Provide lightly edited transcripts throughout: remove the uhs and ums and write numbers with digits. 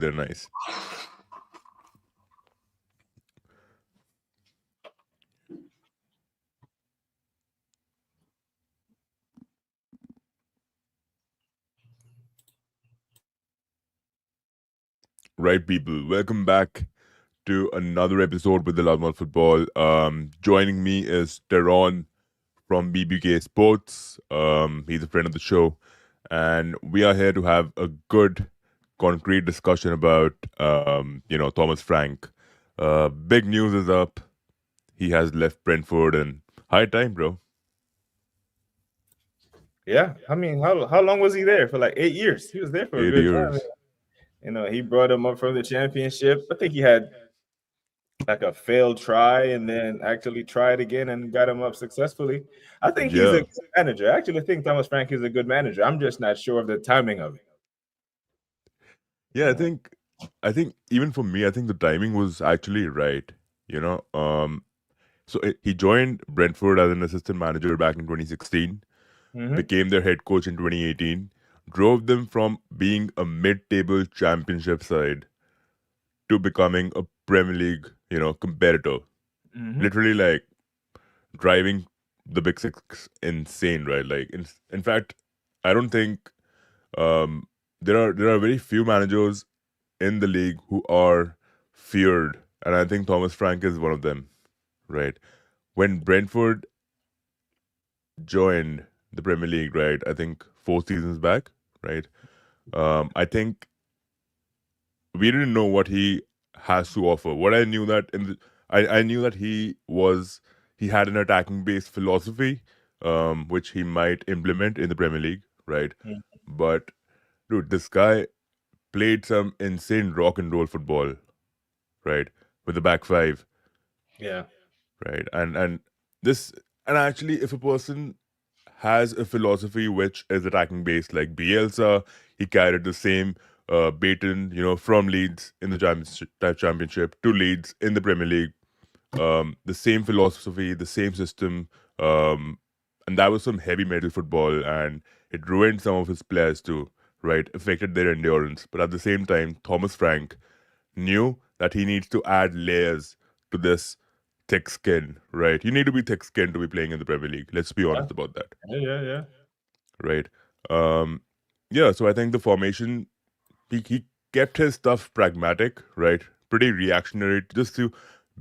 They're nice. Right, people. Welcome back to another episode with the Loudmouth Football. Joining me is Teron from BBK Sports. He's a friend of the show, and we are here to have a good, concrete discussion about, Thomas Frank. Big news is up. He has left Brentford, and high time, bro. Yeah, I mean, how long was he there? For like 8 years. He was there for a 8 good time. years. He brought him up from the championship. I think he had like a failed try and then actually tried again and got him up successfully. I think he's a Yeah, good manager. I actually think Thomas Frank is a good manager. I'm just not sure of the timing of it. yeah. I think even for me, I think the timing was actually right. You know, So he joined Brentford as an assistant manager back in 2016, Mm-hmm. became their head coach in 2018, drove them from being a mid-table championship side to becoming a Premier League, competitor. Mm-hmm. Literally like driving the Big Six insane, right? Like in fact, I don't think um, there are very few managers in the league who are feared, and I think Thomas Frank is one of them, right? When Brentford joined the Premier League, right? I think 4 seasons back, right? I think we didn't know what he has to offer. What I knew that I knew that he had an attacking based philosophy, which he might implement in the Premier League, right? But dude, this guy played some insane rock and roll football, right? With the back five, Yeah. right? And this and actually, if a person has a philosophy which is attacking based, like Bielsa, he carried the same baton, from Leeds in the championship to Leeds in the Premier League. The same philosophy, the same system, um, and that was some heavy metal football, and it ruined some of his players too, right? Affected their endurance. But at the same time, Thomas Frank knew that he needs to add layers to this thick skin, right? You need to be thick skinned to be playing in the Premier League. Let's be Yeah. honest about that, Yeah. right? Um, yeah, so I think the formation, he kept his stuff pragmatic, right? Pretty reactionary,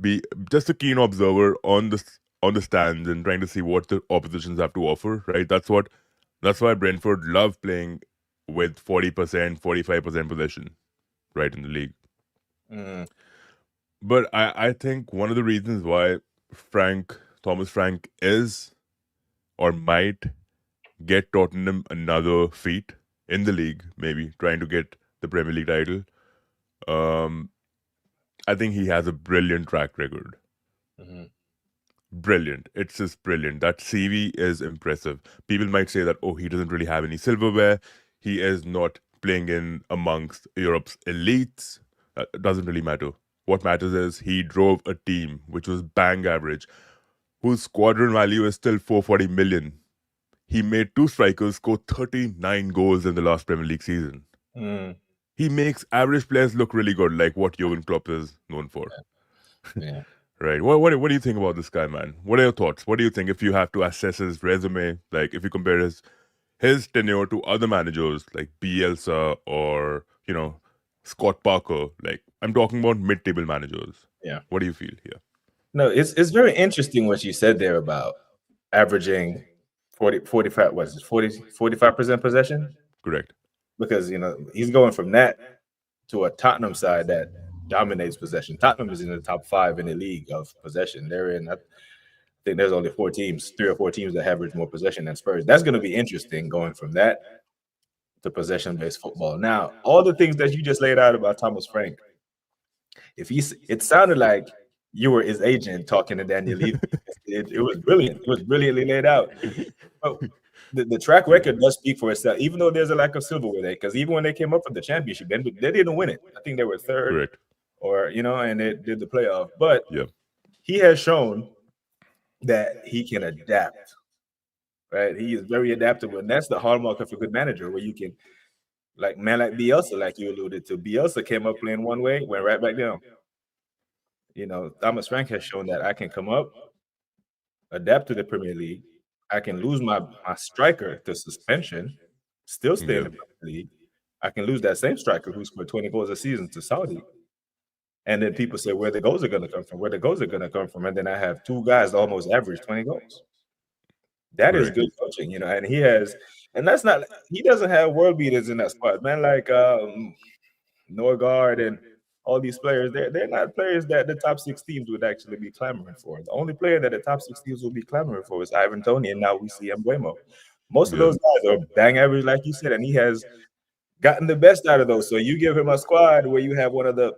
be just a keen observer on the stands and trying to see what the oppositions have to offer, right? That's why Brentford love playing with 40%, 45% possession, right, in the league. Mm. But I think one of the reasons why Thomas Frank is or might get Tottenham another feat in the league, maybe trying to get the Premier League title. Um, I think he has a brilliant track record. Mm-hmm. Brilliant. It's just brilliant. That CV is impressive. People might say that, oh, he doesn't really have any silverware. He is not playing in amongst Europe's elites. That doesn't really matter. What matters is he drove a team which was bang average, whose squadron value is still 440 million. He made two strikers score 39 goals in the last Premier League season. Mm. He makes average players look really good, like what Jurgen Klopp is known for. Yeah. Right. What do you think about this guy, man? What are your thoughts? What do you think if you have to assess his resume? Like if you compare his tenure to other managers like Bielsa or Scott Parker. Like I'm talking about mid-table managers. Yeah. What do you feel here? No, it's very interesting what you said there about averaging 45, what is it, 45% possession? Correct. Because he's going from that to a Tottenham side that dominates possession. Tottenham is in the top 5 in the league of possession. I think there's only 4 teams, 3 or 4 teams that average more possession than Spurs. That's going to be interesting going from that to possession-based football. Now, all the things that you just laid out about Thomas Frank, it sounded like you were his agent talking to Daniel Levy. It was brilliant. It was brilliantly laid out. But the track record does speak for itself, even though there's a lack of silverware there. Because even when they came up for the championship, they didn't win it. I think they were third, Correct. and they did the playoff. But Yeah. he has shown that he can adapt. Right, he is very adaptable, and that's the hallmark of a good manager, where you can Like man, like Bielsa, like you alluded to. Bielsa came up playing one way, went right back down. Thomas Frank has shown that I can come up, adapt to the Premier League. I can lose my striker to suspension, still stay in Yeah, the Premier League. I can lose that same striker who scored 20 goals a season to Saudi. And then people say where the goals are going to come from, where the goals are going to come from. And then I have two guys that almost average 20 goals. That is correct. good coaching, and that's not, he doesn't have world beaters in that squad, man. Like Norgard and all these players, they're not players that the top six teams would actually be clamoring for. The only player that the top six teams will be clamoring for is Ivan Toney, and now we see Mbuemo. Most of Yeah, those guys are bang average, like you said, and he has gotten the best out of those. So you give him a squad where you have one of the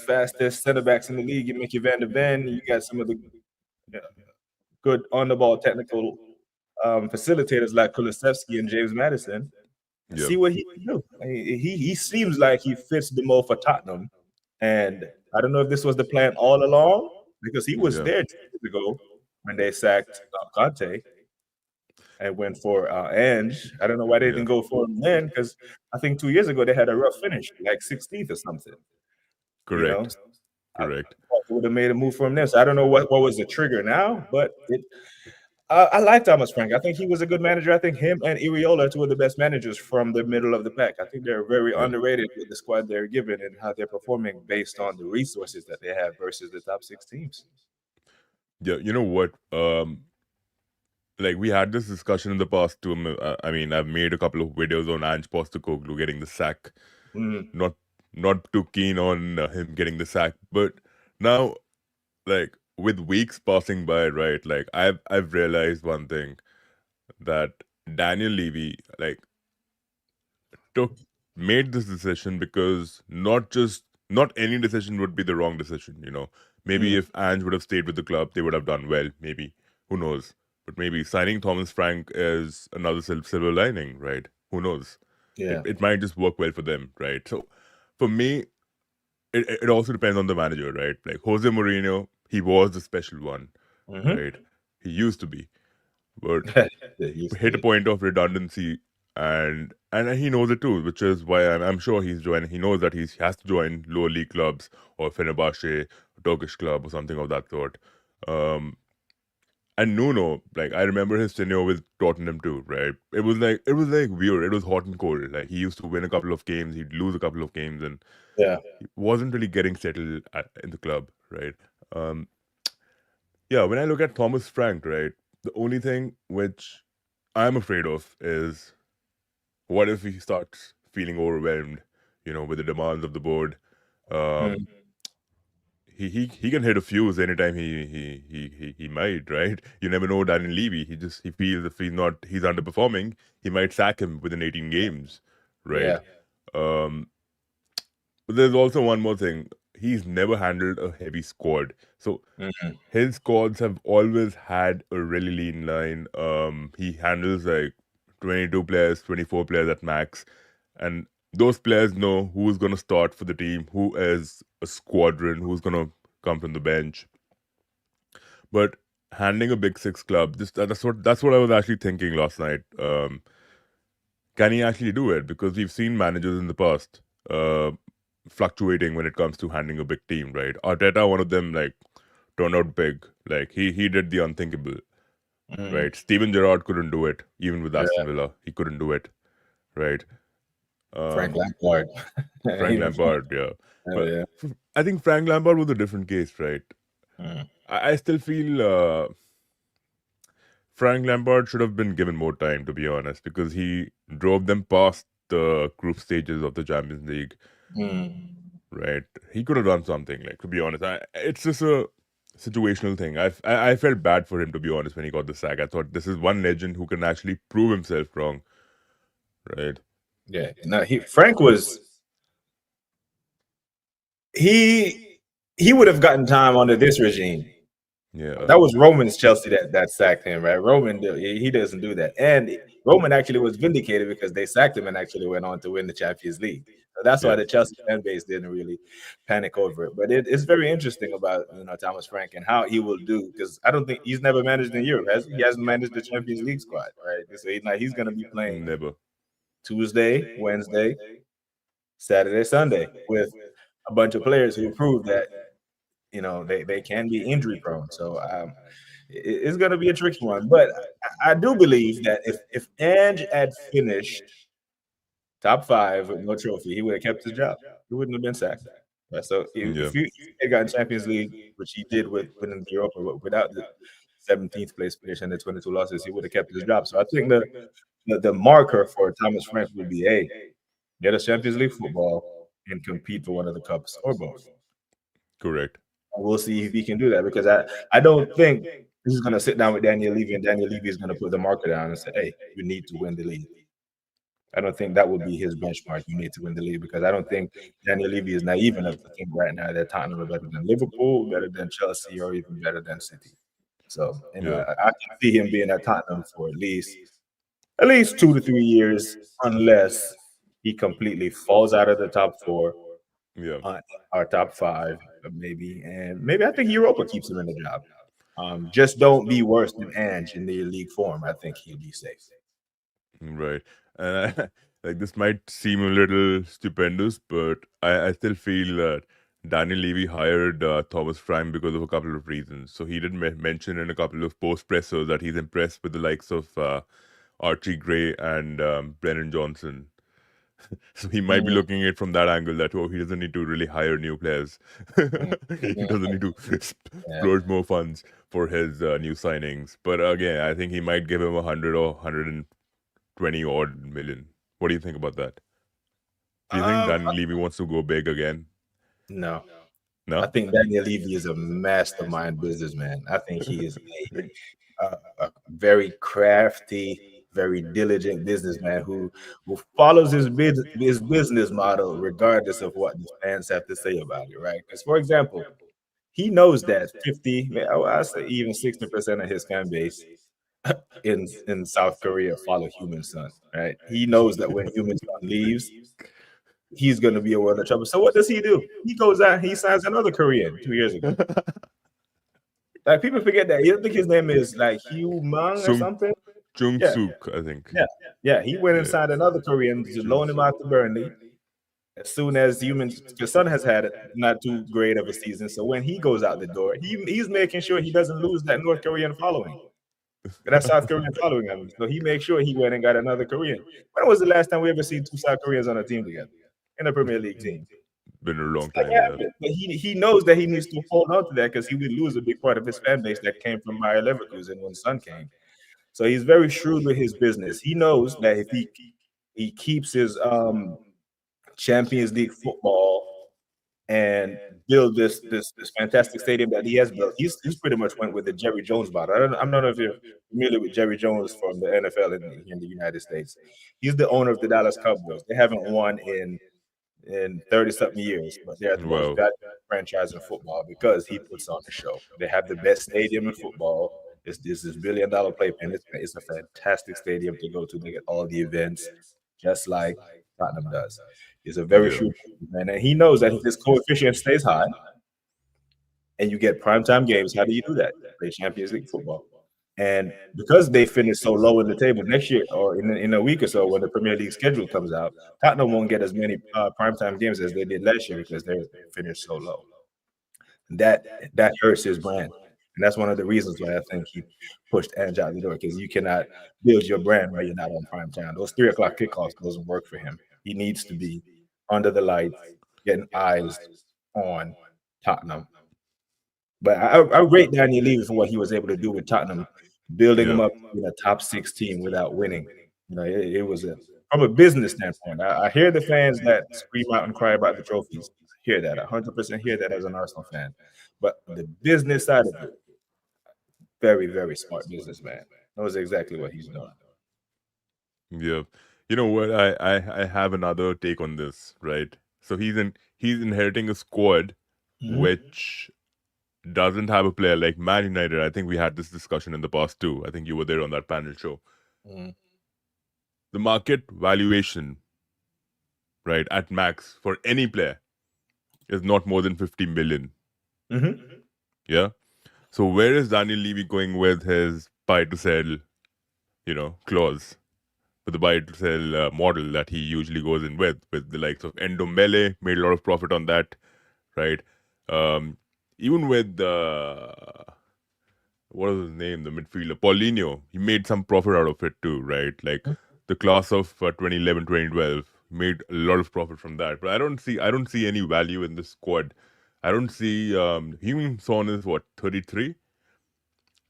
fastest center backs in the league, you Mickey Van der Ven, you got some of the good on the ball technical facilitators like Kulusevski and James Madison. yeah, See what he can do. He seems like he fits the mold for Tottenham, and I don't know if this was the plan all along because he was yeah, there 2 years ago when they sacked Conte and went for Ange. I don't know why they yeah. didn't go for him then because I think 2 years ago they had a rough finish, like 16th or something. You know, Correct, I correct. thought they would have made a move for him then. So I don't know what was the trigger now, but I like Thomas Frank. I think he was a good manager. I think him and Iriola are two of the best managers from the middle of the pack. I think they're very Yeah, underrated with the squad they're given and how they're performing based on the resources that they have versus the top six teams. yeah. You know what? Like we had this discussion in the past too. I mean, I've made a couple of videos on Ange Postecoglou getting the sack. Mm, Not not too keen on him getting the sack, but now, like with weeks passing by, right? Like I've realized one thing, that Daniel Levy took made this decision because not any decision would be the wrong decision. Maybe mm, if Ange would have stayed with the club, they would have done well. Maybe, who knows? But maybe signing Thomas Frank is another silver lining, right? Who knows? It yeah. it might just work well for them, right? So for me, it also depends on the manager, right? Like Jose Mourinho, he was the special one, Mm-hmm. right? He used to be, but It used to hit a be. point of redundancy, and he knows it too, which is why I'm sure he's joining. He knows that he has to join lower league clubs or Fenerbahce, Turkish club or something of that sort. Um, and Nuno, like I remember his tenure with Tottenham too, right? It was like weird. It was hot and cold. Like he used to win a couple of games, he'd lose a couple of games, and Yeah. he wasn't really getting settled in the club, right? Um, yeah, when I look at Thomas Frank, right, the only thing which I'm afraid of is, what if he starts feeling overwhelmed, with the demands of the board? Um, Mm, he can hit a fuse anytime he might, right? You never know. Daniel Levy, he feels if he's underperforming, he might sack him within 18 games, right? yeah. Um, but there's also one more thing. He's never handled a heavy squad, so Mm, his squads have always had a really lean line. He handles like 22 players, 24 players at max, and those players know who's gonna start for the team, who is a squadron, who's gonna come from the bench. But handling a big six club, that's what I was actually thinking last night. Can he actually do it? Because we've seen managers in the past fluctuating when it comes to handling a big team, right? Arteta, one of them, like turned out big. Like he did the unthinkable, mm, right? Steven Gerrard couldn't do it, even with Aston yeah. Villa. He couldn't do it, right? Frank Um, Lampard. Frank Even Frank. Lampard, yeah. Oh, But yeah. I think Frank Lampard was a different case, right? Mm, I still feel Frank Lampard should have been given more time, to be honest, because he drove them past the group stages of the Champions League, mm. right? He could have done something, like, to be honest. It's just a situational thing. I felt bad for him, to be honest, when he got the sack. I thought this is one legend who can actually prove himself wrong, right? Yeah. No, Frank was he would have gotten time under this regime. Yeah, That was Roman's Chelsea that sacked him, right? He doesn't do that, and Roman actually was vindicated because they sacked him and actually went on to win the Champions League. So that's why yeah, the Chelsea fan base didn't really panic over it. But it's very interesting about Thomas Frank and how he will do, because I don't think he's never managed in Europe, has he? He hasn't managed the Champions League squad, right? So he's going to be playing never. Tuesday, Wednesday, Saturday, Sunday, with a bunch of players who prove that they can be injury prone. So it's going to be a tricky one. But I do believe that if Ange had finished top five with no trophy, he would have kept his job. He wouldn't have been sacked. Right? So Yeah, if he had gotten Champions League, which he did with winning the Europa, but without the 17th place finish and the 22 losses, he would have kept his job. So I think the marker for Thomas Frank would be, hey, get us Champions League football and compete for one of the cups or both. correct. And we'll see if he can do that, because I don't think he's going to sit down with Daniel Levy and Daniel Levy is going to put the marker down and say, hey, you need to win the league. I don't think that would be his benchmark. You need to win the league, because I don't think Daniel Levy is naive enough to think right now that Tottenham are better than Liverpool, better than Chelsea, or even better than City. So, Yeah, I can see him being at Tottenham for at least 2 to 3 years, unless he completely falls out of the top four, yeah. uh, our top five, maybe, and maybe I think Europa keeps him in the job. Just don't be worse than Ange in the league form. I think he'll be safe. Right. And like this might seem a little stupendous, but I still feel that Daniel Levy hired Thomas Frank because of a couple of reasons. So he did mention in a couple of post pressers that he's impressed with the likes of Archie Gray and Brennan Johnson. So he might be Mm, looking at it from that angle that, oh, he doesn't need to really hire new players. mm, He mm, doesn't need to yeah. splurge more funds for his new signings. But again, I think he might give him 100 or 120 odd million. What do you think about that? Do you think Um, Dan Levy wants to go big again? no, I No? think Daniel Levy is a mastermind businessman. I think he is a very crafty, very diligent businessman who follows his business model regardless of what the fans have to say about it, right? Because, for example, he knows that 50, I say even 60% of his fan base in South Korea follow Human Son, right? He knows that when Human Son leaves, he's going to be a world of trouble. So what does he do? He goes out, he signs another Korean 2 years ago. Like, people forget that. You think his name is like Hugh Mang or Sung something? Chung Yeah, Suk, I think. yeah, yeah. He went Yeah. inside another Korean to Chung loan him Suk. out to Burnley. As soon as his son has had not too great of a season, so when he goes out the door, he's making sure he doesn't lose that North Korean following. That South Korean following him. So he makes sure he went and got another Korean. When was the last time we ever seen two South Koreans on a team together in a Premier League team? Been a long Like, time, yeah. happened. But he knows that he needs to hold on to that, because he would lose a big part of his fan base that came from Bayer Leverkusen when Son came. So he's very shrewd with his business. He knows that if he keeps his Champions League football and build this fantastic stadium that he has built, he's pretty much went with the Jerry Jones model. I'm not know if you're familiar with Jerry Jones from the NFL in the United States. He's the owner of the Dallas Cowboys. They haven't won in 30-something years, but they're the most Wow. valuable franchise in football because he puts on the show. They have the best stadium in football. It's this $1 billion playpen. It's a fantastic stadium to go to. They get all the events, just like Tottenham does. He's a very Yeah. shrewd man, and he knows that if his coefficient stays high and you get primetime games, how do you do that? Play Champions League football. And because they finished so low in the table, next year or in a week or so, when the Premier League schedule comes out, Tottenham won't get as many primetime games as they did last year because they finished so low. That that hurts his brand, and that's one of the reasons why I think he pushed Ange out the door, because you cannot build your brand while you're not on prime time. Those 3 o'clock kickoffs doesn't work for him. He needs to be under the lights, getting eyes on Tottenham. But I rate Daniel Levy for what he was able to do with Tottenham, building Yeah. them up in a top 16 without winning. It was from a business standpoint. I hear the fans that scream out and cry about the trophies. I hear that. 100% hear that as an Arsenal fan. But the business side of it, very, very smart businessman. Knows exactly what he's doing. Yeah. You know what? I have another take on this, right? So he's inheriting a squad Mhm. which doesn't have a player like Man United. I think we had this discussion in the past too. I think you were there on that panel show. Mhm. The market valuation, right, at max for any player is not more than 50 million. Mhm. Yeah. So where is Daniel Levy going with his buy to sell, clause? with the buy to sell model that he usually goes in with the likes of Ndombele, made a lot of profit on that, right? Um, even with what was his name, the midfielder Paulinho, he made some profit out of it too, right? Like the class of 2011, 2012 made a lot of profit from that. But I don't see any value in this squad. I don't see Heung Son is what 33,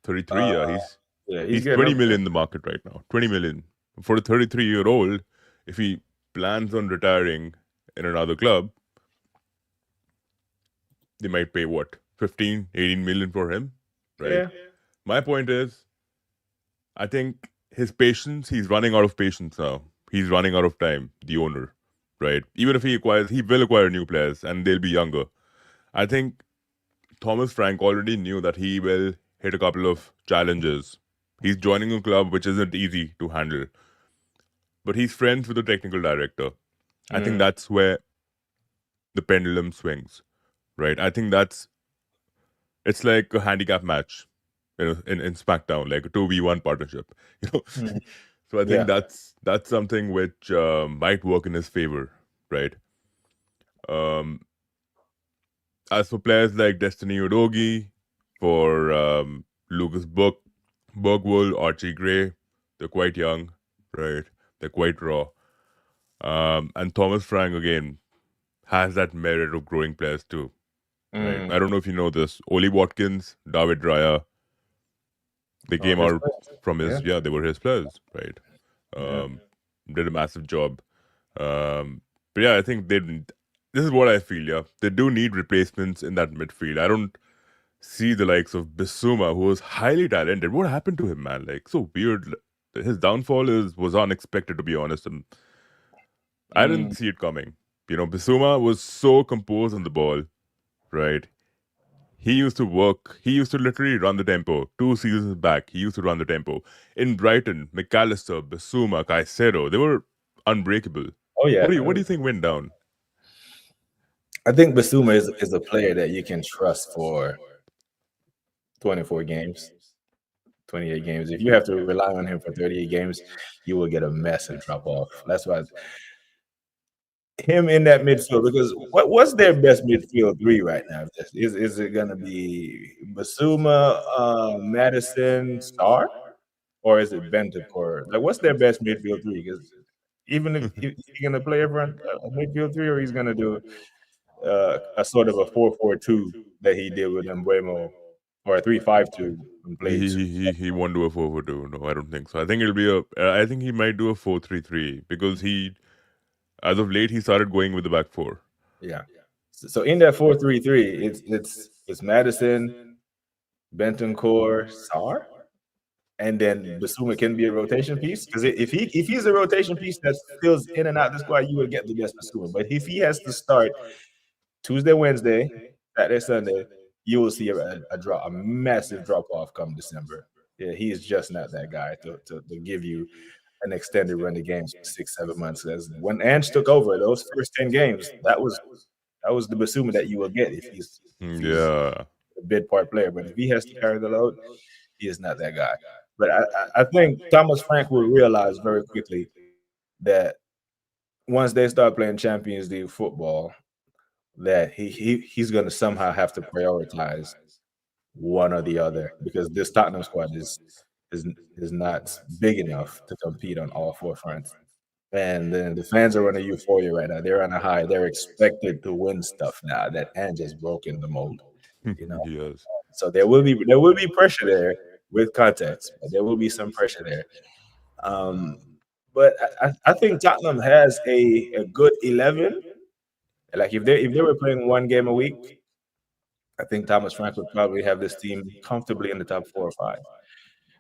33. Uh, Yeah, yeah, he's he's getting 20 up there. million in the market right now. 20 million for a 33-year-old. If he plans on retiring in another club, they might pay what 15, 18 million for him, right? Yeah. My point is, I think his patience, he's running out of patience now. He's running out of time, the owner, right? Even if he will acquire new players and they'll be younger. I think Thomas Frank already knew that he will hit a couple of challenges. He's joining a club which isn't easy to handle, but he's friends with the technical director. I think Mm, that's where the pendulum swings, right? I think it's like a handicap match, in SmackDown, like a 2v1 partnership, you know. mm, So I think yeah. that's something which might work in his favor, right? Um, as for players like Destiny Udogi, for Lucas Bergwall, Archie Gray, they're quite young, right? They're quite raw. And Thomas Frank again has that merit of growing players too, right? Mm. I don't know if you know this. Oli Watkins, David Raya, they Oh, came his out players. from Yeah. his, yeah, they were his players, right? Yeah. Um, did a massive job. But yeah, I think they. This is what I feel. Yeah, they do need replacements in that midfield. I don't see the likes of Bissouma, who was highly talented. What happened to him, man? Like so weird. His downfall was unexpected, to be honest, and I didn't Mm. see it coming. Bissouma was so composed on the ball, right? He used to work. He used to literally run the tempo. 2 seasons back, he used to run the tempo. In Brighton, McAllister, Bissouma, Caicedo, they were unbreakable. Oh What yeah. do you think went down? I think Basuma is a player that you can trust for 24 games, 28 games. If you have to rely on him for 38 games, you will get a mess and drop off. That's why him in that midfield, because what's their best midfield three right now? Is it gonna be Basuma, Madison, Star, or is it Bentancur? Like, what's their best midfield three? Because even if he's gonna play everyone a midfield three, or he's gonna do a sort of a 4-4-2 that he did with Mbuemo, or a 3-5-2 and He played. he he he won't do a 4-4-2. No, I don't think so. I think it'll be a. I think he might do a 4-3-3 because as of late, he started going with the back four. Yeah. So in that 4-3-3, it's Madison, Bentancur, Sar, and then Basuma can be a rotation piece. Because if he's a rotation piece that fills in and out the squad, you will get the best Basuma. But if he has to start Tuesday, Wednesday, Saturday, Sunday, you will see a massive drop off come December. Yeah, he is just not that guy to give you an extended run of games for 6, 7 months. As when Ange took over, those first 10 games, that was the Basuma that you will get if he's Yeah. a bid part player. But if he has to carry the load, he is not that guy. But I think Thomas Frank will realize very quickly that once they start playing Champions League football, that he's going to somehow have to prioritize one or the other, because this Tottenham squad is is not big enough to compete on all four fronts. And then the fans are on a euphoria right now. They're on a high. They're expected to win stuff now that Ange has broken the mold. You know, Yes. so there will be pressure there with context, but there will be some pressure there. Um, but I think Tottenham has a good 11. Like if they were playing one game a week, I think Thomas Frank would probably have this team comfortably in the top 4 or 5.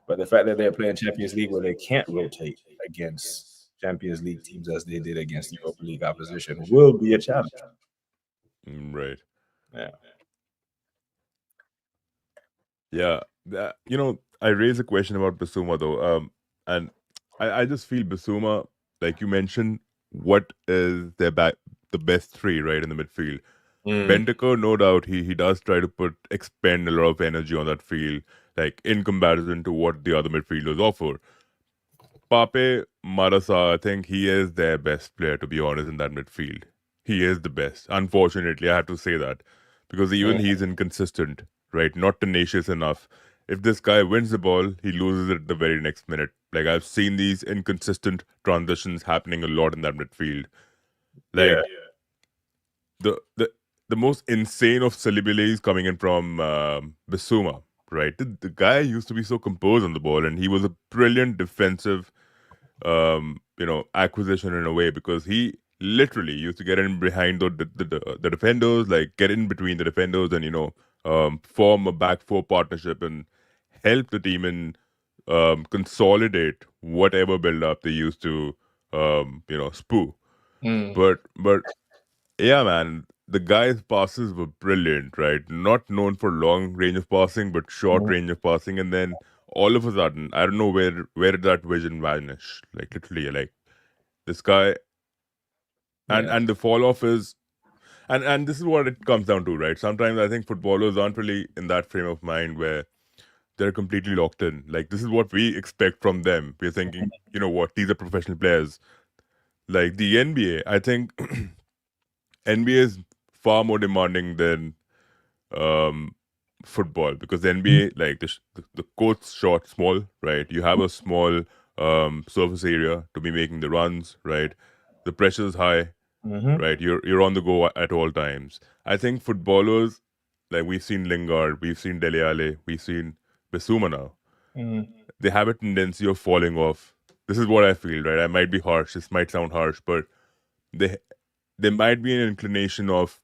But the fact that they're playing Champions League where they can't rotate against Champions League teams as they did against Europa League opposition will be a challenge. Right. Yeah. Yeah. I raised a question about Basuma though. And I just feel Basuma, like you mentioned, what is the best three, right, in the midfield? Mm. Bentaker, no doubt, he does try to expend a lot of energy on that field, like in comparison to what the other midfielders offer. Pape Marasa, I think he is their best player, to be honest, in that midfield. He is the best. Unfortunately, I have to say that. Because even he's inconsistent, right? Not tenacious enough. If this guy wins the ball, he loses it the very next minute. Like, I've seen these inconsistent transitions happening a lot in that midfield. Yeah. Like, the the the most insane of Salibilis coming in from Bissouma, right? The guy used to be so composed on the ball, and he was a brilliant defensive acquisition in a way because he literally used to get in behind the defenders, like get in between the defenders and form a back four partnership and help the team in consolidate whatever build up they used to spew. Mm. But yeah, man, the guy's passes were brilliant, right? Not known for long range of passing, but short Mhm. range of passing, and then all of a sudden, I don't know where did that vision vanish? Like literally, like this guy, Yeah. and the fall off is, and this is what it comes down to, right? Sometimes I think footballers aren't really in that frame of mind where they're completely locked in. Like this is what we expect from them. We're thinking, you know what, these are professional players. Like the NBA, I think NBA is far more demanding than um, football because the NBA, like the court's short, small, right? You have a small surface area to be making the runs, right? The pressure's high, Mm-hmm. right? You're on the go at all times. I think footballers, like we've seen Lingard, we've seen Dele Alli, we've seen Bissouma now. Mm-hmm. They have a tendency of falling off. This is what I feel, right? I might be harsh. This might sound harsh, but they there might be an inclination of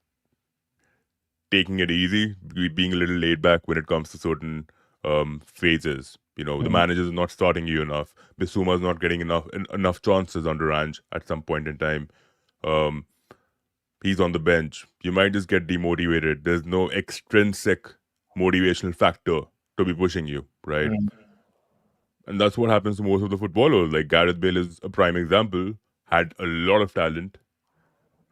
taking it easy, being a little laid back when it comes to certain phases. You know, the manager's not starting you enough. Bissouma's not getting enough chances under Ange at some point in time. Um, he's on the bench. You might just get demotivated. There's no extrinsic motivational factor to be pushing you, right? And that's what happens to most of the footballers. Like Gareth Bale is a prime example. Had a lot of talent,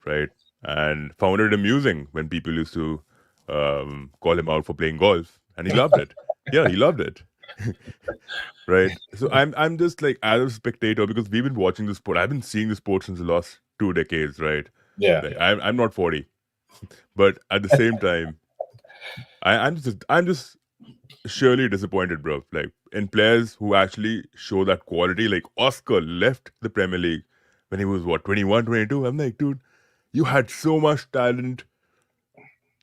right? And found it amusing when people used to call him out for playing golf, and he loved it. Yeah, he loved it, right? So I'm just like as a spectator because we've been watching the sport. I've been seeing the sport since the last 2 decades, right? Yeah. Like I'm not 40, but at the same time, I'm just surely disappointed, bro. Like in players who actually show that quality. Like Oscar left the Premier League when he was what 21, 22. I'm like, dude, you had so much talent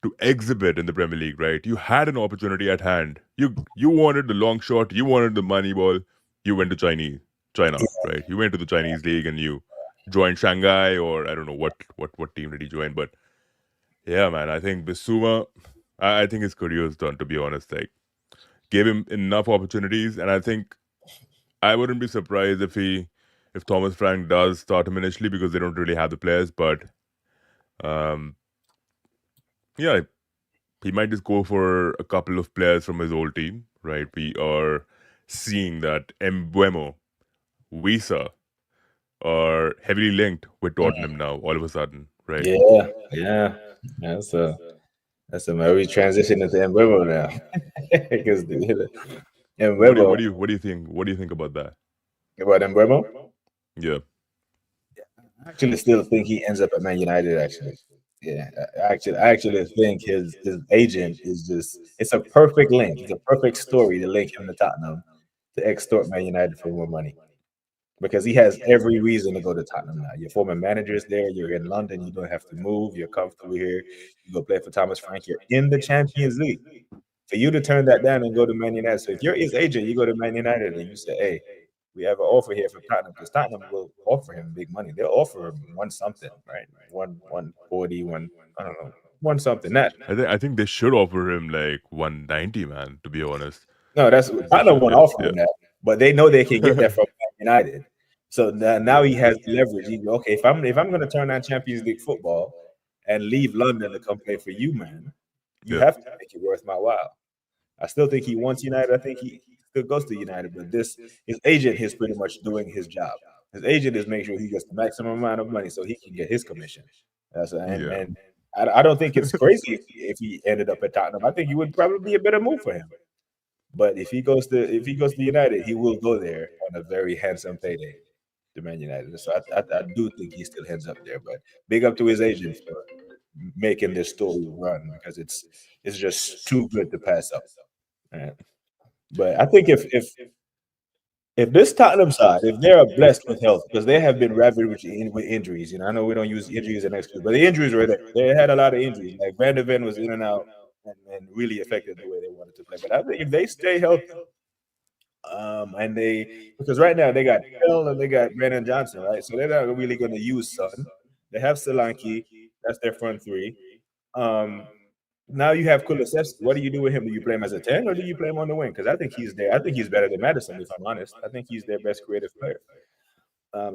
to exhibit in the Premier League, right? You had an opportunity at hand. You wanted the long shot, you wanted the money ball. You went to China, right? You went to the Chinese league and you joined Shanghai or I don't know what team did he join, but yeah, man, I think Bissouma, I think his career is done. To be honest, like gave him enough opportunities, and I think I wouldn't be surprised if Thomas Frank does start him initially because they don't really have the players, but um, yeah, he might just go for a couple of players from his old team, right? We are seeing that Mbuemo, Wisa are heavily linked with Tottenham now, all of a sudden, right? Yeah. Yeah. That's a very transition into Mbuemo now. Because Mbuemo, What do you think about that? about Mbuemo, Yeah, I actually still think he ends up at Man United. Actually, yeah, I actually think his agent is just it's a perfect link. It's a perfect story to link him to Tottenham to extort Man United for more money because he has every reason to go to Tottenham now. Your former manager is there. You're in London. You don't have to move. You're comfortable here. You go play for Thomas Frank. You're in the Champions League. For you to turn that down and go to Man United. So if you're his agent, you go to Man United and you say, "Hey, we have an offer here from Tottenham," because Tottenham will offer him big money. They'll offer him one something, right? 140, I don't know, one something. That I think they should offer him like 190, man. To be honest, no, that's they Tottenham should. won't Yeah, offer him that, but they know they can get that from Man United. So now yeah, he has leverage. He go, okay, if I'm going to turn on Champions League football and leave London to come play for you, man, you yeah, have to make it worth my while. I still think he wants United. I think he still goes to United, but this his agent is pretty much doing his job. His agent is making sure he gets the maximum amount of money so he can get his commission. And yeah. and I don't think it's crazy if he ended up at Tottenham. I think it would probably be a better move for him. But if he goes to United, he will go there on a very handsome payday to Man United. So I do think he still ends up there. But big up to his agent for making this story run because it's just too good to pass up. Right? But I think if this Tottenham side, if they are blessed with health, because they have been ravaged with injuries, I know we don't use injuries as an excuse, but the injuries were there. They had a lot of injuries. Like Van de Ven was in and out and really affected the way they wanted to play. But I think if they stay healthy, and they because right now they got Hill and they got Brandon Johnson, right? So they're not really going to use Sun. They have Solanke. That's their front three. Um, Now you have Kulusevski. What do you do with him? Do you play him as a 10 or do you play him on the wing? Because I think he's there. I think he's better than Madison, if I'm honest. I think he's their best creative player.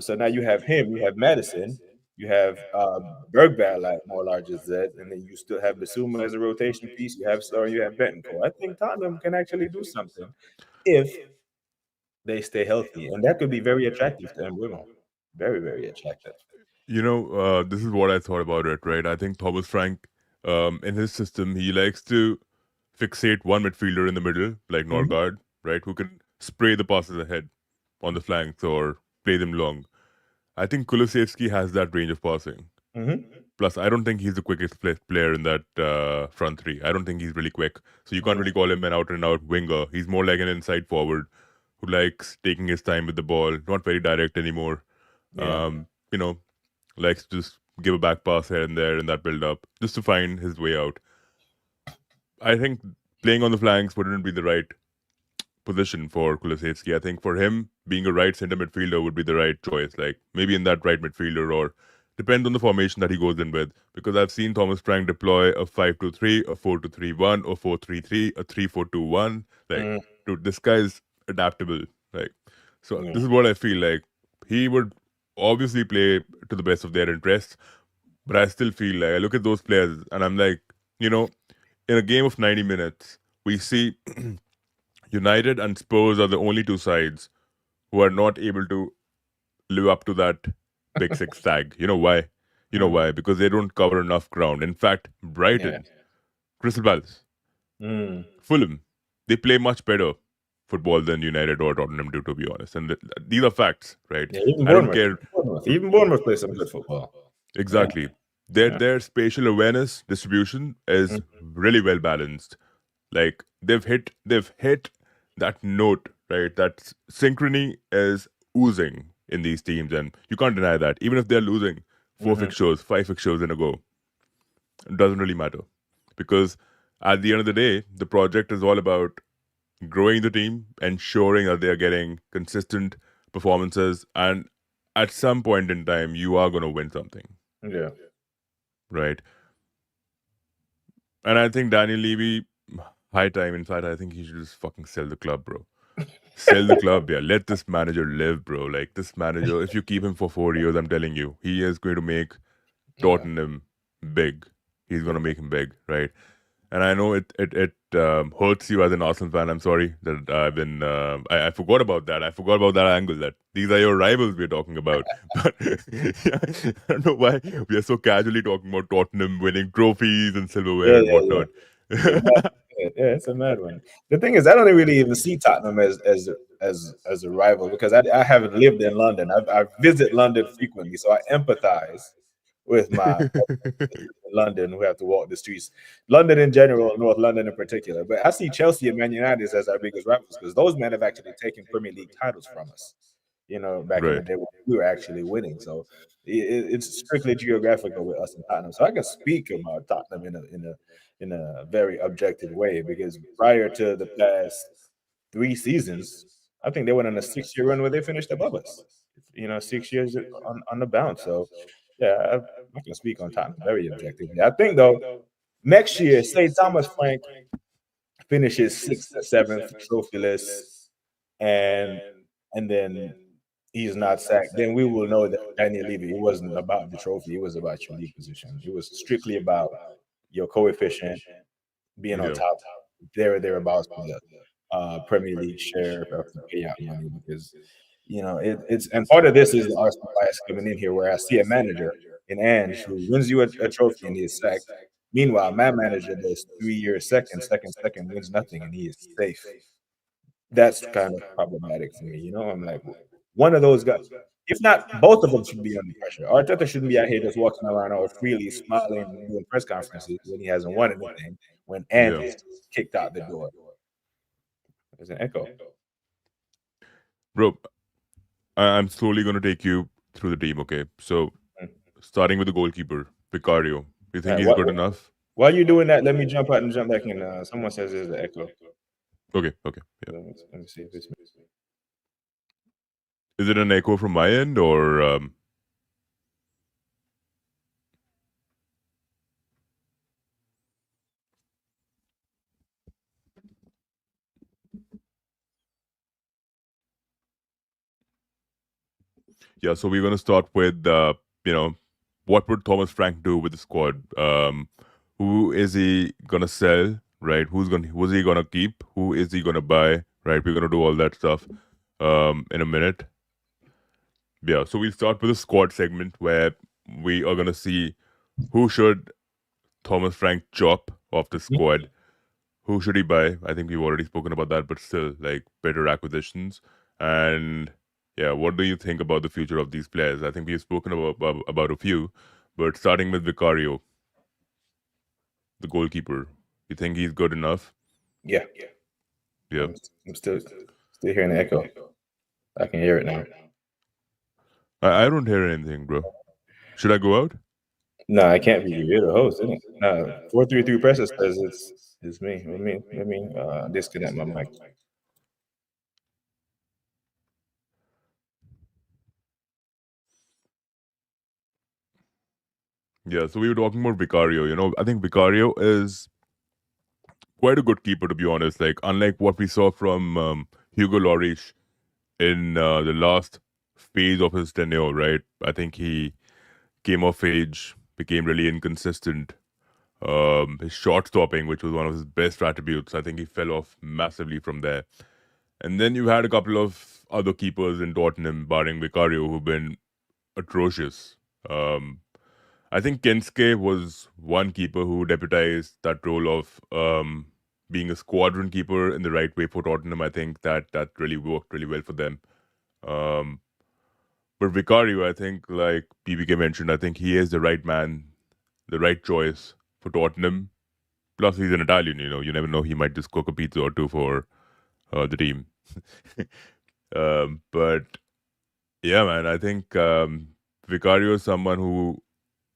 So now you have him, you have Madison, you have Bergvall like more large as that, and then you still have Basuma as a rotation piece. You have Star, you have Bentoncourt. I think Tottenham can actually do something if they stay healthy, and that could be very attractive to Mbuemo. Very, very attractive. This is what I thought about it, right? I think Thomas Frank, in his system, he likes to fixate one midfielder in the middle, like Hmm. Norgard, right, who can spray the passes ahead on the flanks or play them long. I think Kulusevski has that range of passing. Hmm. Plus, I don't think he's the quickest player in that front three. I don't think he's really quick. So you can't Hmm. really call him an out and out winger. He's more like an inside forward who likes taking his time with the ball, not very direct anymore. Yeah. You know, likes to just give a back pass here and there in that build up just to find his way out. I think playing on the flanks wouldn't be the right position for Kulusevski. I think for him, being a right center midfielder would be the right choice. Like maybe in that right midfielder or depend on the formation that he goes in with. Because I've seen Thomas Frank deploy a 5-2-3, a 4-2-3-1, or 4-3-3, a 3-4-2-1. Like, Mm, dude, this guy's adaptable. Like, so yeah. this is what I feel like. He would obviously play to the best of their interests, but I still feel like I look at those players and I'm like, you know, in a game of 90 minutes, we see United and Spurs are the only two sides who are not able to live up to that Big Six tag. You know why? You know Mm, why? Because they don't cover enough ground. In fact, yeah. Brighton, Crystal Palace, Mm. Fulham, they play much better football than United or Tottenham do, to be honest. And these are facts, right? Yeah, even I don't Bournemouth. care Even Bournemouth plays some good football. Yeah. exactly. Their Yeah. their spatial awareness distribution is Mm, really well balanced. Like they've hit that note, right? That synchrony is oozing in these teams, and you can't deny that. Even if they're losing four mhm. fixtures, five fixtures in a go, it doesn't really matter. Because at the end of the day, the project is all about growing the team, ensuring that they are getting consistent performances, and at some point in time, you are gonna win something, Yeah. right? And I think Daniel Levy, high time. In fact, I think he should just fucking sell the club, bro. Sell the club, yeah. Let this manager live, bro. Like this manager, if you keep him for 4 years, I'm telling you, he is going to make Yeah. Tottenham big. He's gonna make him big, right? And I know it hurts you as an Arsenal fan. I'm sorry that I've been I forgot about that. I forgot about that angle. That these are your rivals we're talking about. But yeah, I don't know why we are so casually talking about Tottenham winning trophies and silverware Yeah, and yeah, yeah. whatnot. It's a mad, yeah, it's a mad one. The thing is, I don't really even see Tottenham as a rival because I haven't lived in London. I visit London frequently, so I empathize with my in London who have to walk the streets. London in general, North London in particular. But I see Chelsea and Man United as our biggest rivals because those men have actually taken Premier League titles from us. Back in the Right. day when we were actually winning. So it's strictly geographical with us in Tottenham. So I can speak about Tottenham in a very objective way because prior to the past 3 seasons, I think they went on a 6-year run where they finished above us. 6 years on the bounce. So yeah, I can speak on Tottenham very objectively. I think though, next year, say Thomas Frank finishes sixth or seventh trophyless, and and then he's not sacked, then we will know that Daniel Levy, it wasn't about the trophy, it was about your league position. It was strictly about your coefficient being on Yeah. top, there or thereabouts for the Premier League share of the payout money because it's and part of this is the Arsenal bias coming in here, where I see a manager in Ange who wins you a trophy and he is sacked. Meanwhile, my manager does 3 years second, wins nothing, and he is safe. That's kind of problematic for me. You know, I'm like, one of those guys, if not both of them, should be under pressure. Arteta shouldn't be out here just walking around all freely, smiling, and doing press conferences when he hasn't won anything. When Ange Yeah, is kicked out the door, there's an echo. bro. I'm slowly gonna take you through the team. Okay, so Mm. starting with the goalkeeper, Vicario. Do you All think right, he's good enough? while you're doing that, let me jump out and jump back in. Someone says there's an echo. Okay, okay, yeah. Let me see if it's me. Is it an echo from my end or yeah? So we're gonna start with you know, what would Thomas Frank do with the squad? Who is he gonna sell? Right? Who's he gonna keep? Who is he gonna buy? Right? We're gonna do all that stuff in a minute. Yeah. So we'll start with the squad segment where we are gonna see who should Thomas Frank chop off the squad. Who should he buy? I think we've already spoken about that, but still, like better acquisitions. And yeah, what do you think about the future of these players? I think we've spoken about a few, but starting with Vicario, the goalkeeper, you think he's good enough? Yeah, Yeah. I'm still hearing the echo. I can hear it now. I don't hear anything, bro. Should I go out? No, I can't be. You're the host, isn't it? No, 433 Presser says it's me. Let me disconnect my mic. Yeah. So we were talking about Vicario. You know, I think Vicario is quite a good keeper, to be honest. Like, unlike what we saw from Hugo Lloris in the last phase of his tenure, right? I think he came of age, became really inconsistent. His shot stopping, which was one of his best attributes, I think he fell off massively from there. And then you had a couple of other keepers in Tottenham, barring Vicario, who've been atrocious. Um, I think Kensuke was one keeper who deputized that role of being a squadron keeper in the right way for Tottenham. I think that really worked really well for them. Um, but Vicario, I think, like PBK mentioned, I think he is the right man, the right choice for Tottenham. Plus, he's an Italian. You know, you never know; he might just cook a pizza or two for the team. But yeah, man, I think Vicario is someone who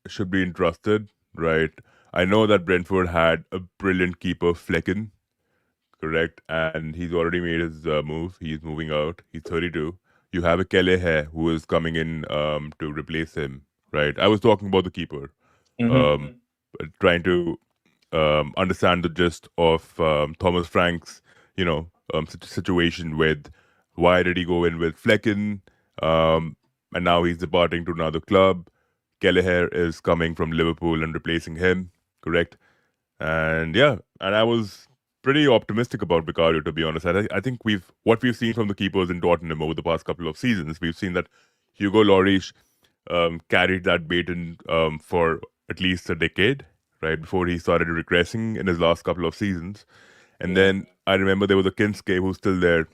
should be entrusted, right? I know that Brentford had a brilliant keeper, Flecken, correct? And he's already made his move. He's moving out. He's 32. You have a Kelleher who is coming in to replace him, right? I was talking about the keeper, Mm-hmm. um, trying to understand the gist of Thomas Frank's, situation with why did he go in with Flecken, and now he's departing to another club. Kelleher is coming from Liverpool and replacing him, correct? And yeah, and I was pretty optimistic about Vicario, to be honest. I think we've seen from the keepers in Tottenham over the past couple of seasons. We've seen that Hugo Lloris carried that baton for at least a decade, right before he started regressing in his last couple of seasons. And Yeah. then I remember there was a Kinske who's still there,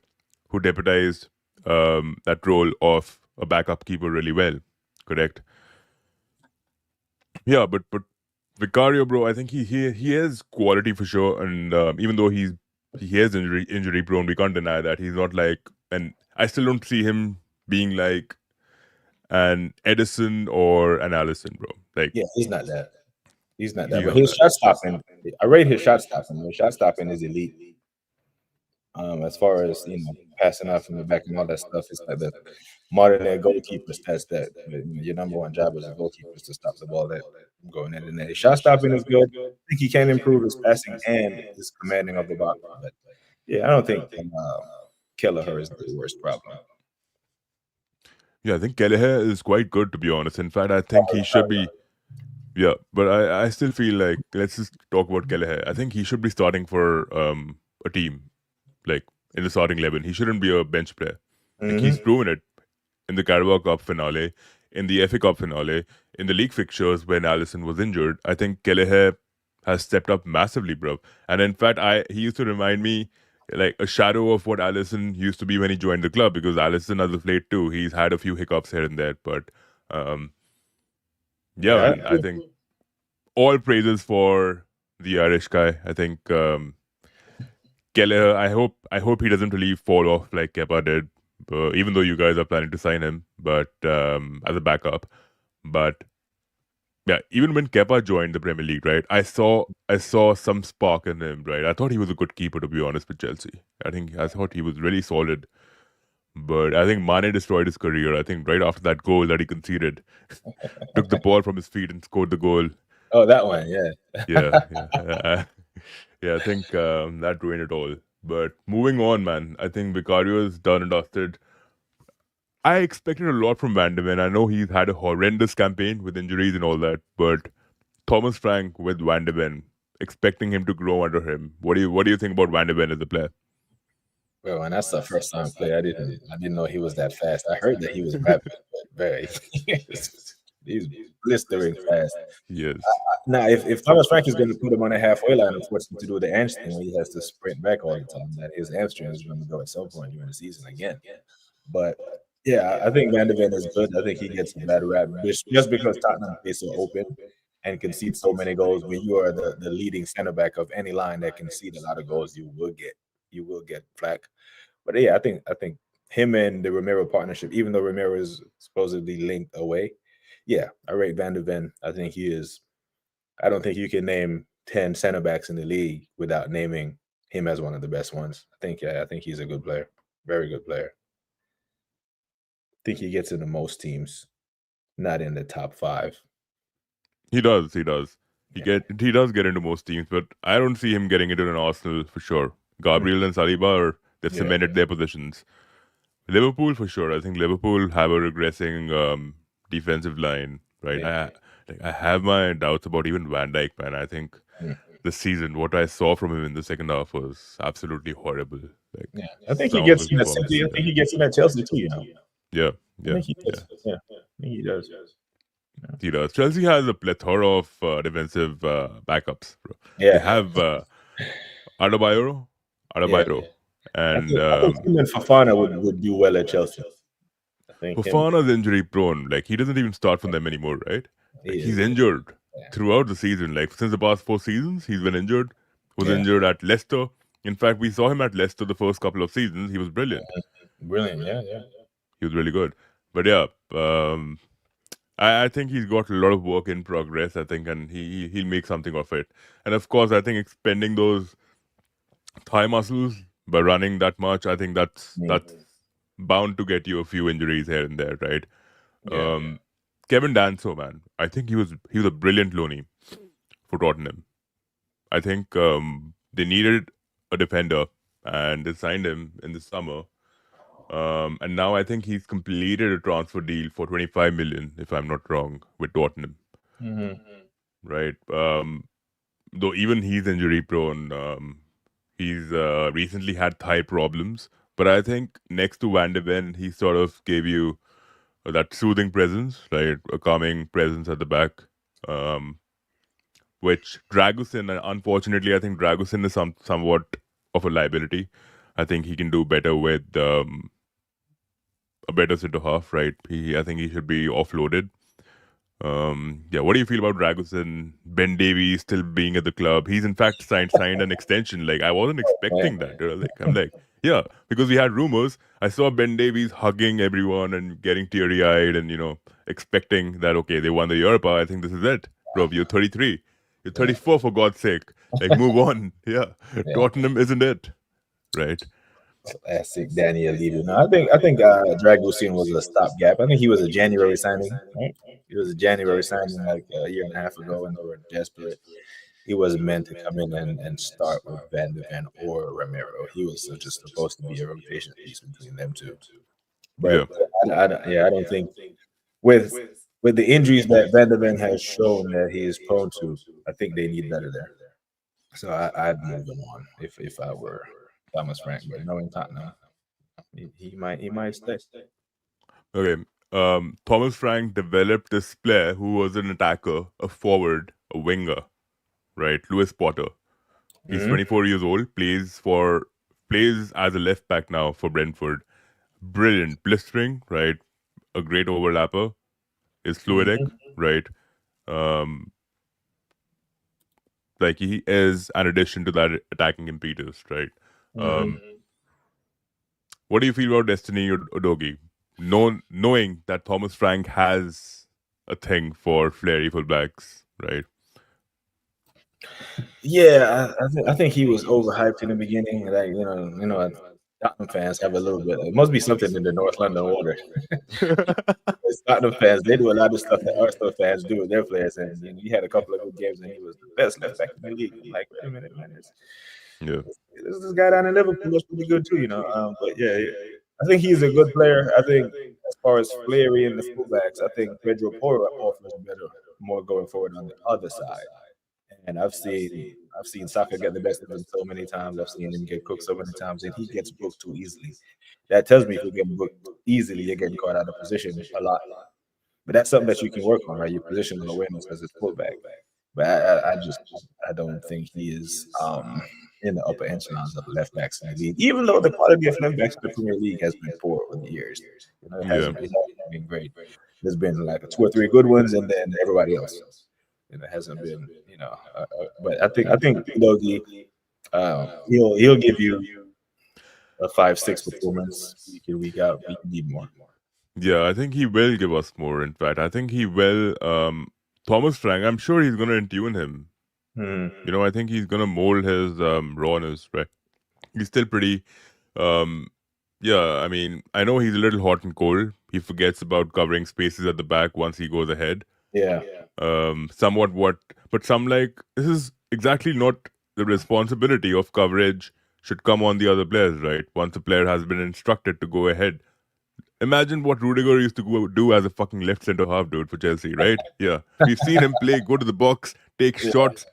who deputized that role of a backup keeper really well, correct? Yeah, but Vicario, bro, I think he has quality for sure, and even though he is injury prone, we can't deny that he's not like, and I still don't see him being like an Edison or an Allison, bro. Like Yeah, he's not that. He's not that. he's But not his that. shot stopping, I rate his shot stopping. His shot stopping is elite. As far as passing out from the back and all that stuff, it's like the modern day goalkeeper stats that your number one job as a goalkeeper is to stop the ball that going in the net. His shot stopping is good. I think he can improve his passing and his commanding of the box. But yeah, I don't think Kelleher is the worst problem. Yeah, I think Kelleher is quite good, to be honest. In fact, I think he should be. Yeah, but I still feel like, let's just talk about Kelleher. I think he should be starting for a team, like in the starting 11. He shouldn't be a bench player. Like he's Hmm. proven it in the Carabao Cup finale, in the FA Cup finale, in the league fixtures when Allison was injured. I think Kelleher has stepped up massively, bro. And in fact, he used to remind me. like a shadow of what Allison used to be when he joined the club. Because Allison, as of late too, he's had a few hiccups here and there, but um, yeah, Yeah, man, I think all praises for the Irish guy. I think Kelleher. I hope he doesn't really fall off like Kepa did. Even though you guys are planning to sign him, but as a backup, but yeah, even when Kepa joined the Premier League, right? I saw some spark in him, right? I thought he was a good keeper, to be honest, with Chelsea. I thought he was really solid, but I think Mane destroyed his career. I think right after that goal that he conceded, took the ball from his feet and scored the goal. oh, that one, yeah. Yeah, yeah, yeah. I think that ruined it all. But moving on, man. I think Vicario is done and dusted. I expected a lot from Van de Ven. I know he's had a horrendous campaign with injuries and all that, but Thomas Frank with Van de Ven, expecting him to grow under him. What do you think about Van de Ven as a player? Well, and that's the first time play. I didn't know he was that fast. I heard that he was rapid, but very he's blistering fast. Yes. Now, if Thomas Frank is going to put him on the halfway line and force him to do the Ange thing where he has to sprint back all the time, that his hamstring is going to go at some point during the season again. But yeah, I think Van de Ven is good. I think he gets a bad rap just because Tottenham is so open and concede so many goals. When you are the leading center back of any line that concede a lot of goals, you will get flack. But yeah, I think him and the Romero partnership, even though Romero is supposedly linked away, yeah, I rate Van de Ven. I think he is. I don't think you can name 10 center backs in the league without naming him as one of the best ones. I think he's a good player, very good player. I think he gets into most teams, not in the top five. He does. He does. He Yeah. get he does get into most teams, but I don't see him getting into an Arsenal for sure. Mm. Gabriel and Saliba they've Yeah. cemented their positions. Liverpool for sure. I think Liverpool have a regressing defensive line. Right. Yeah. I have my doubts about even Van Dijk, man. I think Mm. this season what I saw from him in the second half was absolutely horrible. Like Yeah. I think he some of gets his in at City. I performances. think he gets in at Chelsea too. Yeah, I yeah, think he yeah. does. Yeah. I think he does. He does. Chelsea has a plethora of defensive backups. Bro. They Yeah. have Adebayo, Yeah. Adebayo, I and think I think him and Fafana would do well at Chelsea. I think him. Fofana's injury prone. Like he doesn't even start for them anymore, right? Like He he's is. injured Yeah. throughout the season. Like since the past 4 seasons, he's been injured. Was Yeah. injured at Leicester. In fact, we saw him at Leicester the first couple of seasons. He was brilliant. Brilliant. Yeah. Yeah. He was really good. But yeah, I think he's got a lot of work in progress. I think, and he'll make something of it. And of course, I think expending those thigh muscles by running that much, I think that's Mm. bound to get you a few injuries here and there, right? Yeah. Um, Kevin Danso, man, I think he was a brilliant loanee for Tottenham. I think they needed a defender, and they signed him in the summer. And now I think he's completed a transfer deal for 25 million, if I'm not wrong, with Tottenham, Hmm. right? Though even he's injury prone. He's recently had thigh problems, but I think next to Van de Ven, he sort of gave you that soothing presence, right? A calming presence at the back. Um, which Dragusin, unfortunately, I think Dragusin is somewhat of a liability. I think he can do better with a better centre half, right? I think he should be offloaded. Yeah, what do you feel about Dragusin? Ben Davies still being at the club. He's in fact signed an extension. Like I wasn't Yeah. expecting that. Like I'm like, yeah, because we had rumors. I saw Ben Davies hugging everyone and getting teary eyed and expecting that okay, they won the Europa. I think this is it, bro. You're 33. You're Yeah. 34 for God's sake. Like move on. Yeah, Yeah. Tottenham isn't it, right? Classic Daniel Levy. No, I think Dragusin was a stopgap. I think he was a January signing, right? He was a January signing like a year and a half ago, and they were desperate. He wasn't meant to come in and start with Van de Ven or Romero. He was just supposed to be a rotation piece between them two. But Yeah. yeah, I don't think with with the injuries that Van de Ven has shown that he is prone to, I think they need better there. So I'd move him on if I were Thomas Frank. But knowing Tottenham, he might stay. Okay. Thomas Frank developed this player who was an attacker, a forward, a winger, right? Lewis Potter. He's Hmm. 24 years old, plays for plays as a left back now for Brentford. Brilliant, blistering, right? A great overlapper. Is fluidic, Mhm. right? Um, like he is an addition to that attacking impetus, right? Mhm. Um, what do you feel about Destiny Udogie? Knowing that Thomas Frank has a thing for flary fullbacks, right? Yeah, I think he was overhyped in the beginning. Like Tottenham fans have a little bit. It must be something in the North London water. As Tottenham fans, they do a lot of stuff that Arsenal fans do with their players, and he had a couple of good games, and he was the best left back in the league. I'm like, wait a minute, man, Yeah, there's this guy down in Liverpool that's pretty good too, you know. But yeah, I think he's a good player. I think as far as Flair and the fullbacks, I think Pedro Porro offers better, more going forward on the other side. And I've seen Saka get the best of him so many times. I've seen him get cooked so many times, and he gets booked too easily. That tells me if you get booked easily, you're getting caught out of position a lot. But that's something that you can work on, right? Your positional awareness as a fullback. But I don't think he is in the upper echelons of left backs in the league. Even though the quality of left backs in the Premier League has been poor over the years, yeah, it hasn't been great. There's been like two or three good ones, and then everybody else. And it hasn't been, but I think Logie, he'll give you a 5-6 performance week in week out. We need more. yeah. I think he will give us more. In fact, I think he will. Thomas Frank, I'm sure he's gonna tune him. Hmm. I think he's gonna mold his rawness, right? He's still pretty. Um, yeah, I mean, I know he's a little hot and cold. He forgets about covering spaces at the back once he goes ahead. Yeah. Somewhat what, but some like this is exactly not the responsibility of coverage should come on the other players, right? Once a player has been instructed to go ahead. Imagine what Rudiger used to do as a fucking left center half dude for Chelsea, right? Yeah, we've seen him play, go to the box, take Yeah. shots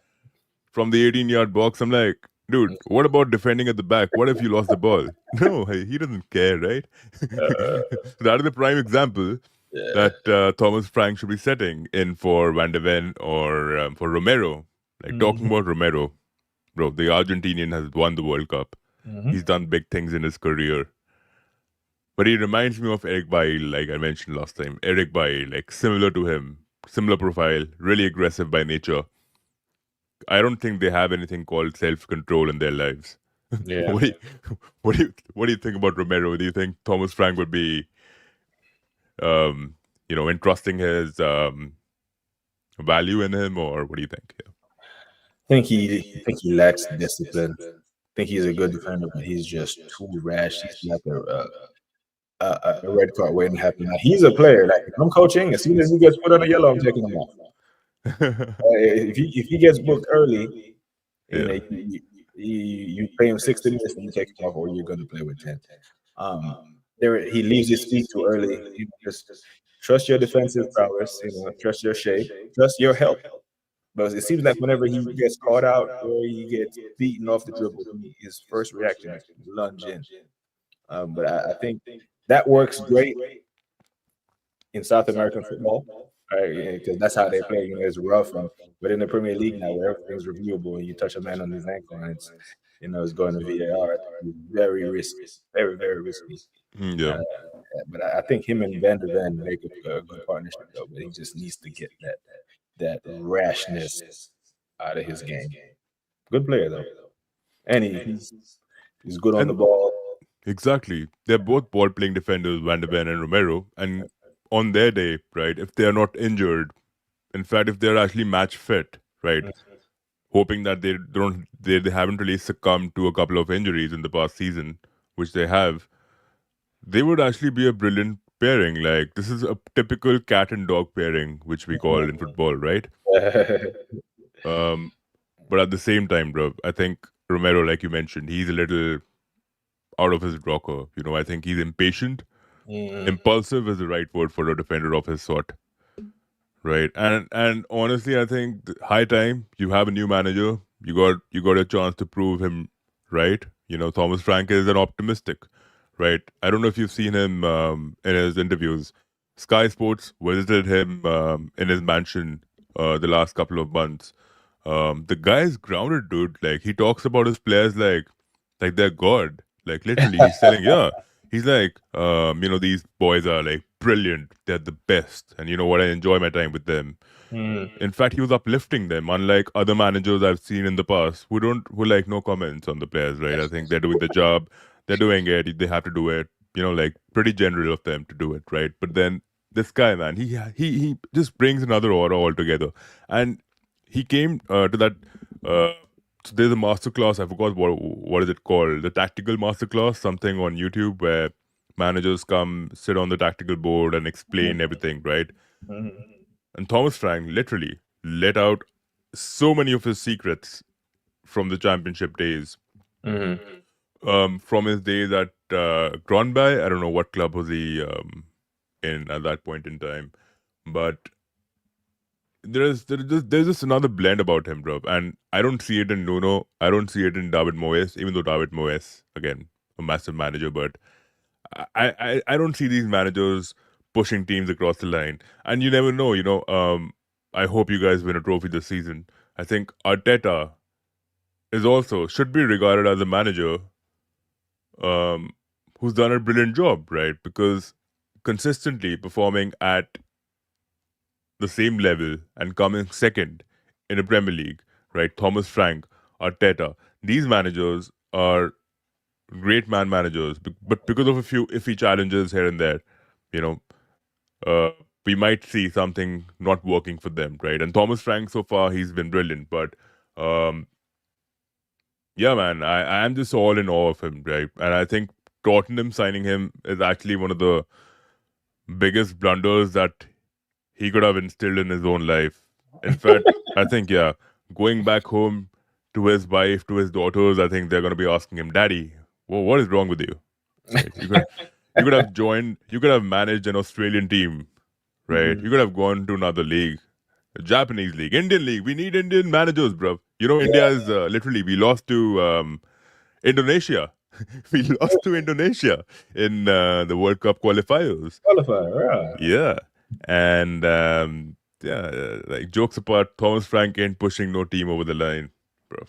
from the 18-yard box. I'm like, dude, what about defending at the back? What if you lost the ball? No, hey, he doesn't care, right? Uh, That is the prime example yeah. that Thomas Frank should be setting in for Van de Ven or for Romero. Like talking Mhm. about Romero, bro, the Argentinian has won the World Cup. Mhm. He's done big things in his career. But he reminds me of Eric Bailly, like I mentioned last time. Eric Bailly, like similar to him, similar profile, really aggressive by nature. I don't think they have anything called self control in their lives. Yeah. what do you, what do you think about Romero? Do you think Thomas Frank would be, entrusting his value in him, or what do you think? I think he lacks discipline. I think he's a good defender, but he's just too rash. He's like a red card waiting to happen. Now, he's a player. Like if I'm coaching, as soon as he gets put on a yellow, I'm taking him off. Yeah, If he gets booked early, you know, yeah, you play him 60 minutes and you take him off, or you're going to play with 10. Um, he leaves his feet too early. Just trust your defensive prowess. Trust your shape. Trust your help. But it seems like whenever he gets caught out or he gets beaten off the dribble, his first reaction is to lunge in. But I think that works great in South American football, right? Because that's how they play. It's rough, but in the Premier League now, where everything's reviewable, and you touch a man on his ankle, and it's going to VAR. I think it's very risky, very very risky. yeah. Uh, but I think him and Van de Ven make a good partnership, though. But he just needs to get that rashness out of his game. Good player though, and he's good on the And ball. exactly, they're both ball playing defenders, Van de Ven and Romero. And on their day, right, if they're not injured, in fact, if they're actually match fit, right, hoping that they haven't really succumbed to a couple of injuries in the past season, which they have, they would actually be a brilliant pairing. Like this is a typical cat and dog pairing, which we call in football, right? Um, but at the same time, bro, I think Romero, like you mentioned, he's a little out of his rocker. I think he's impatient. Mhm. Impulsive is the right word for a defender of his sort, right? And honestly, I think high time you have a new manager. You got a chance to prove him right. Thomas Frank is an optimistic, right? I don't know if you've seen him in his interviews. Sky Sports visited him in his mansion the last couple of months. The guy is grounded, dude. Like he talks about his players like like they're God. Like literally, he's telling, yeah, he's like, these boys are like brilliant. They're the best, and you know what? I enjoy my time with them. Mm. In fact, he was uplifting them, unlike other managers I've seen in the past who like no comments on the players, right? I Yes. think they're doing the job, they're doing it, they have to do it, like pretty general of them to do it, right? But then this guy, man, he just brings another aura altogether. And he came to that so there's a master class, I forgot what is it called? The tactical master class, something on YouTube where managers come sit on the tactical board and explain everything, right? Mm-hmm. And Thomas Frank literally let out so many of his secrets from the championship days. Mm-hmm. From his days at Gronby, I don't know what club was he in at that point in time, but there's just another blend about him, bro. And I don't see it in Nuno. I don't see it in David Moyes, even though David Moyes, again, a massive manager, but I don't see these managers pushing teams across the line. And you never know, I hope you guys win a trophy this season. I think Arteta is also should be regarded as a manager um, who's done a brilliant job, right? Because consistently performing at the same level and coming second in the Premier League, right? Thomas Frank, Arteta, these managers are great managers, but because of a few iffy challenges here and there, you know, uh, we might see something not working for them, right? And Thomas Frank, so far, he's been brilliant, but um, yeah, man, I am just all in awe of him, right? And I think Tottenham signing him is actually one of the biggest blunders that he could have instilled in his own life. In fact, I think, yeah, going back home to his wife, to his daughters, I think they're going to be asking him, Daddy, what is wrong with you? Right? You could have joined, you could have managed an Australian team, right? Mm-hmm. You could have gone to another league, a Japanese league, Indian league. We need Indian managers, bro. India Yeah. is literally, we lost to Indonesia. We lost to Indonesia in the World Cup qualifiers. Qualifier, right. Yeah. And yeah, like jokes apart, Thomas Frank ain't pushing no team over the line, bro.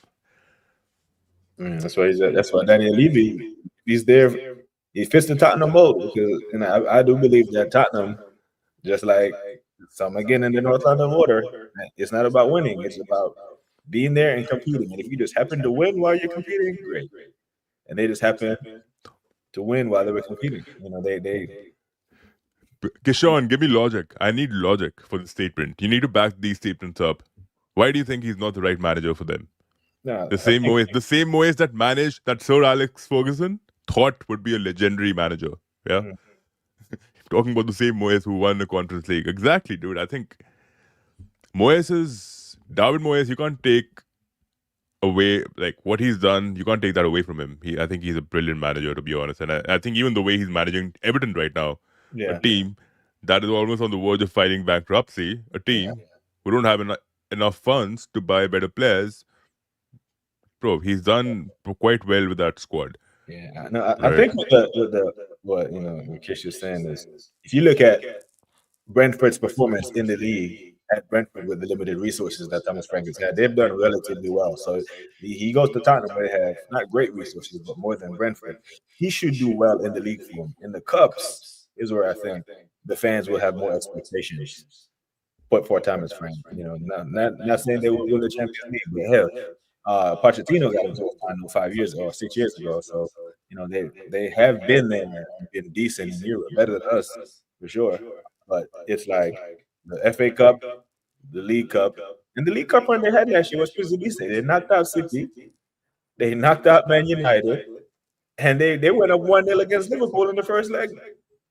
That's why that's why Daniel Levy, he's there. He fits the Tottenham mold because, and I do believe that Tottenham, just like some again in the North London water, it's not about winning. It's about being there and competing. And if you just happen to win while you're competing, great. And they just happen to win while they were competing. They Kishan, give me logic. I need logic for the statement. You need to back these statements up. Why do you think he's not the right manager for them? no, The I same think Moyes, the same Moyes that Sir Alex Ferguson thought would be a legendary manager. Yeah, mm, talking about the same Moyes who won the Conference League. Exactly, dude. I think Moyes is David Moyes. You can't take away like what he's done. You can't take that away from him. I think he's a brilliant manager, to be honest. And I think even the way he's managing Everton right now, a yeah, team that is almost on the verge of fighting bankruptcy, a yeah, team who don't have enough funds to buy better players. Bro, he's done quite well with that squad, yeah. No, I right? think with the what what Kish is saying is if you look at Brentford's performance in the league at Brentford with the limited resources that Thomas Frank has had, they've done relatively well. So he goes to Tottenham where they have not great resources, but more than Brentford. He should do well in the league for him. In the cups is where I think the fans will have more expectations. But for Thomas Frank, not saying they will win the Champions League, but hell, Pochettino got into a final 5 years or 6 years ago. So they have been there and been decent in Europe, better than us for sure. But it's like the FA Cup, the League Cup, and the League Cup run they had last year was pretty decent. They knocked out City, they knocked out Man United, and they went up 1-0 against Liverpool in the first leg.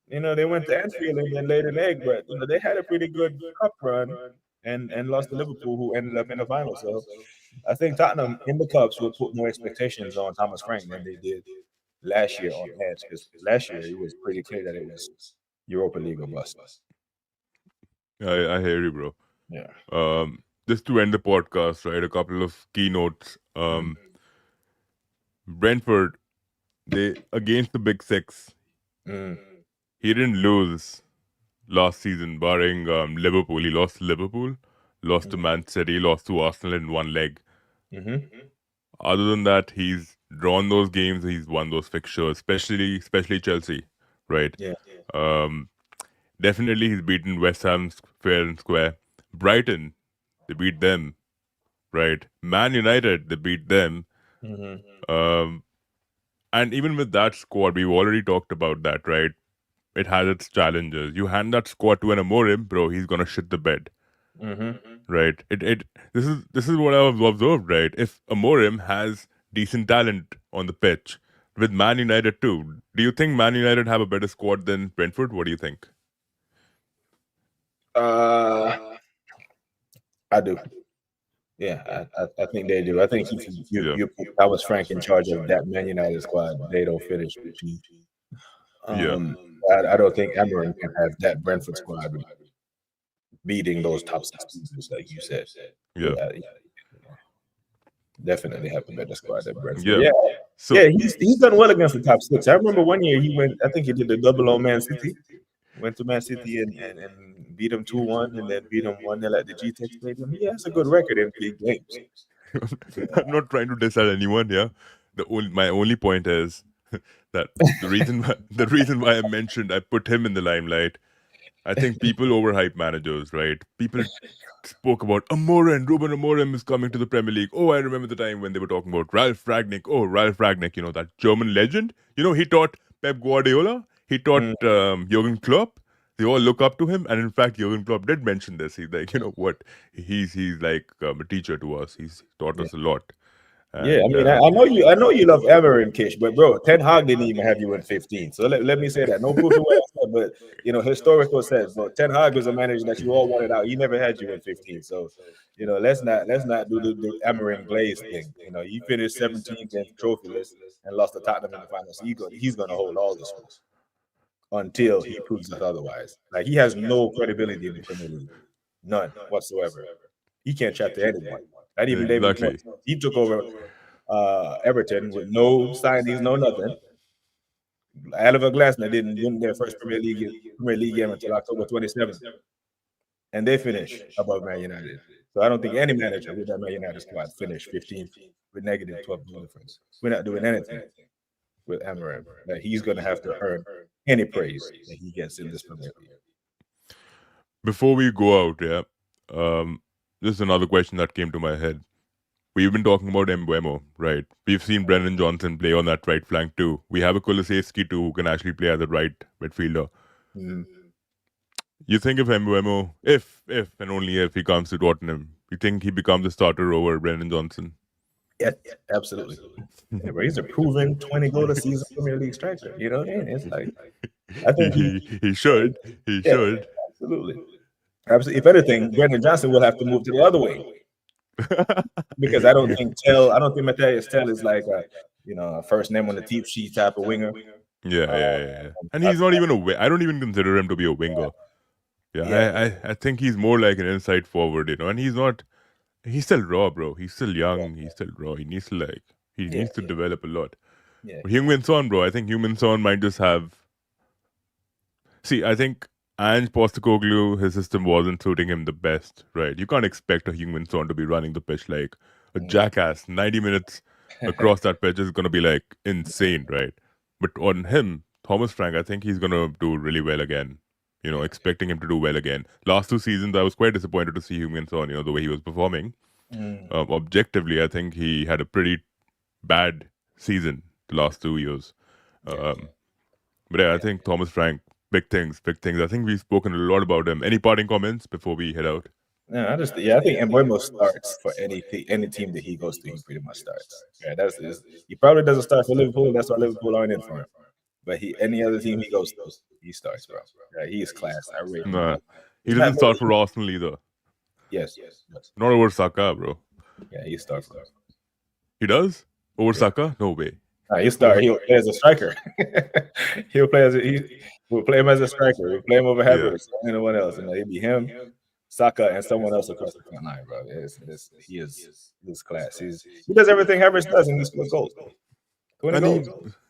They went to Anfield and then laid an egg, but they had a pretty good cup run and lost to Liverpool, who ended up in the final. So I think Tottenham in the cups will put more expectations on Thomas Frank than they did last year on Edge, because last year it was pretty clear that it was Europa League or bust. I hear you, bro. Yeah. Just to end the podcast, right? A couple of keynotes. Mm. Brentford, they against the Big Six. Mm. He didn't lose last season, barring Liverpool. He lost to Liverpool, lost to Mm. Man City, lost to Arsenal in one leg. Mm-hmm. Other than that, he's drawn those games, he's won those fixtures, especially Chelsea, right? Yeah. Um, Definitely, he's beaten West Ham fair and square. Brighton, they beat them, right? Man United, they beat them. Hmm. Um, and even with that squad, we've already talked about that, right? It has its challenges. You hand that squad to an Amorim, bro, he's gonna shit the bed, Hmm. right? This is what I've observed, right? If Amorim has decent talent on the pitch with Man United too, do you think Man United have a better squad than Brentford? What do you think? Uh, I do. Yeah, I think they do. I think if Yeah, you put Thomas Frank in charge of that Man United squad, they don't finish 15th. yeah, I don't think Amarin can have that Brentford squad beating those top six teams, like you said. yeah, Yeah, definitely have a better squad than Brentford. yeah. Yeah, So yeah, he's done well against the top six. I remember one year he went. I think he did the double on Man City. Went to Man City and beat them 2-1, and then beat them 1-0 at the GTEC Stadium. He has a good record in big games. I'm not trying to diss at anyone. Yeah, my only point is that the reason why I put him in the limelight. I think people overhype managers, right? People spoke about Amorim, Ruben Amorim is coming to the Premier League. Oh, I remember the time when they were talking about Ralph Ragnick. Oh, Ralph Ragnick, that German legend. He taught Pep Guardiola. He taught Mm, Jurgen Klopp. They all look up to him, and in fact, Jurgen Klopp did mention this. He's like, you know what? He's like a teacher to us. He's taught yeah. us a lot, Yeah, I and mean, I know you love Amarin, Kish, but bro, Ten Hag didn't even have you in 15. So let me say that. No proof of what I said, but historical says, bro, Ten Hag was a manager that you all wanted out. He never had you in 15. So, let's not do the Amarin Glaze thing. You finished 17th and trophyless and lost to Tottenham in the finals. So he's gonna hold all the smoke until he proves us otherwise. Like he has no credibility in the Premier League, none whatsoever. He can't chat to anyone. Not even David exactly. Moyes. He took over Everton with no signings, no nothing. Oliver Glasner didn't win their first Premier League game until October 27th, and they finished above Man United. So I don't think any manager with that Man United squad finished 15th with negative 12 goal difference. We're not doing anything with Amarim. That he's going to have to earn any praise that he gets in this Premier League. Before we go out, yeah, this is another question that came to my head. We've been talking about Mbuemo, right? We've seen Brennan Johnson play on that right flank too. We have a Kulusevski too who can actually play as a right midfielder. Mm. You think if Mbuemo, if and only if he comes to Tottenham, you think he becomes a starter over Brennan Johnson? Yeah, absolutely. Yeah, but he's a proven 20 goal a season Premier League striker. You know what I mean? It's like I he, think he should. He yeah, should. absolutely. Absolutely. If anything, Brendan Johnson will have to move to the other wing because I don't think Matthias Tell is like a first name on the team sheet type of winger. Yeah, Uh, yeah, yeah. And I, he's not even I don't even consider him to be a winger. Yeah, yeah, I think he's more like an inside forward, and he's not. He's still raw, bro. He's still yeah, young. He's still raw. He yeah, needs to develop a lot. yeah. But Heung-min Son, bro, I think Heung-min Son might just have. See, I think Ange Postecoglou, his system wasn't suiting him the best, right? You can't expect a Heung-min Son to be running the pitch like a Mm. jackass. 90 minutes across that pitch is going to be like insane, right? But on him, Thomas Frank, I think he's going to do really well again. Yeah. Expecting him to do well again. Last 2 seasons, I was quite disappointed to see Heung-min Son, the way he was performing. Mm. Objectively, I think he had a pretty bad season the last 2 years. Yeah. Um, but yeah, I think Thomas Frank, big things, big things. I think we've spoken a lot about him. Any parting comments before we head out? No, I think Mbuemo starts for any team that he goes to. He pretty much starts. Yeah, he probably doesn't start for Liverpool. That's why Liverpool aren't in for him. But any other team he goes to, he starts, bro. Yeah, he is class. I rate him Nah, high. he He's not doesn't start for many. Arsenal either. Yes, yes. Not over Saka, bro. Yeah, he starts for us. He does? Over Yeah. Saka? No way. He'll Over, start. He'll play as a striker. We'll play him as a striker. We'll play him over yeah. Havertz, anyone else. It'll be him, Saka, and someone else across the front line, bro. He's class. He does everything Havertz does, and he scores goals. 20 And goals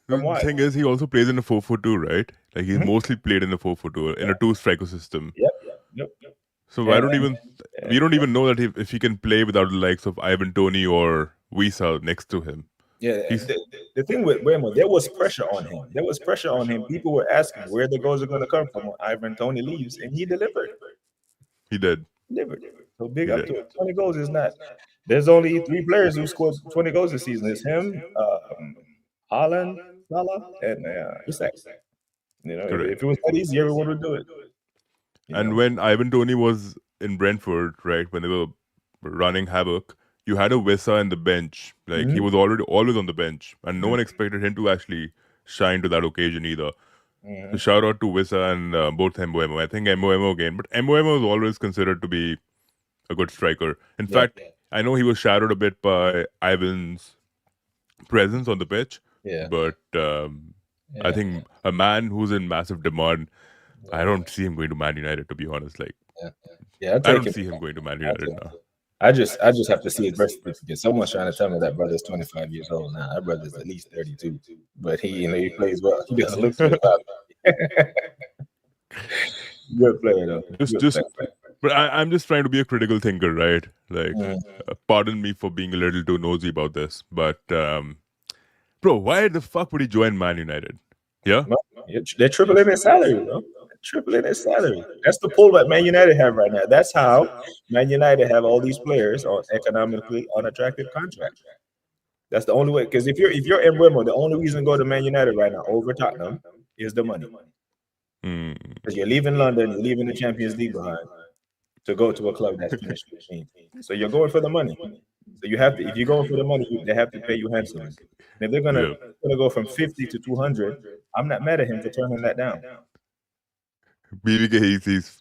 from the wide. thing is, he also plays in a 4-4-2, right? Like he's Mhm. mostly played in a 4-4-2, in a two-striker system. Yep. Yep. So I And, don't and even, we don't even know that if he can play without the likes of Ivan Toney or Wisa next to him. Yeah, He's the thing with Mbeumo, there was pressure on him. There was pressure on him. People were asking where the goals are going to come from when Ivan Toney leaves, and he delivered. he did. Delivered. So big He up did. to him. 20 goals is not. There's only 3 players who scored 20 goals this season. It's him, Haaland, Salah, and Isak. You know, Correct. if it was that easy, everyone would do it. You And know? when Ivan Toney was in Brentford, right, when they were running havoc, you had a Wissa in the bench. Like he Mhm. was already always on the bench, and no Mhm. one expected him to actually shine to that occasion either. So Mhm. shout out to Wissa and both Mbuemo. I think Mbuemo again, but Mbuemo was always considered to be a good striker. In Yeah, fact, I know he was shadowed a bit by Ivan's presence on the pitch, yeah, but I yeah, think a man who's in massive demand, yeah, I don't see him going to Man United, to be honest. Like, yeah. Yeah, I'll I take don't him. see him going to Man I'll United take him. now. I just have to see his birth certificate. Someone's trying to tell me that brother's 25 years old now. That brother's at least 32. But he plays well. He doesn't look 25. Good player though. Good just, player. but I'm just trying to be a critical thinker, right? Like, Mm. pardon me for being a little too nosy about this, but bro, why the fuck would he join Man United? Yeah. Well, they're tripling his salary, bro. They're tripling his salary. That's the pull that Man United have right now. That's how Man United have all these players on economically unattractive contracts. That's the only way. Because if you're Mbuemo, the only reason to go to Man United right now over Tottenham is the money. Mm, Because you're leaving London, you're leaving the Champions League behind to go to a club that's finished 15th. So you're going for the money. So you have to, if you're going for the money, they have to pay you handsomely. And if they're yeah. gonna go from 50 to 200, I'm not mad at him for turning that down. BBK, he's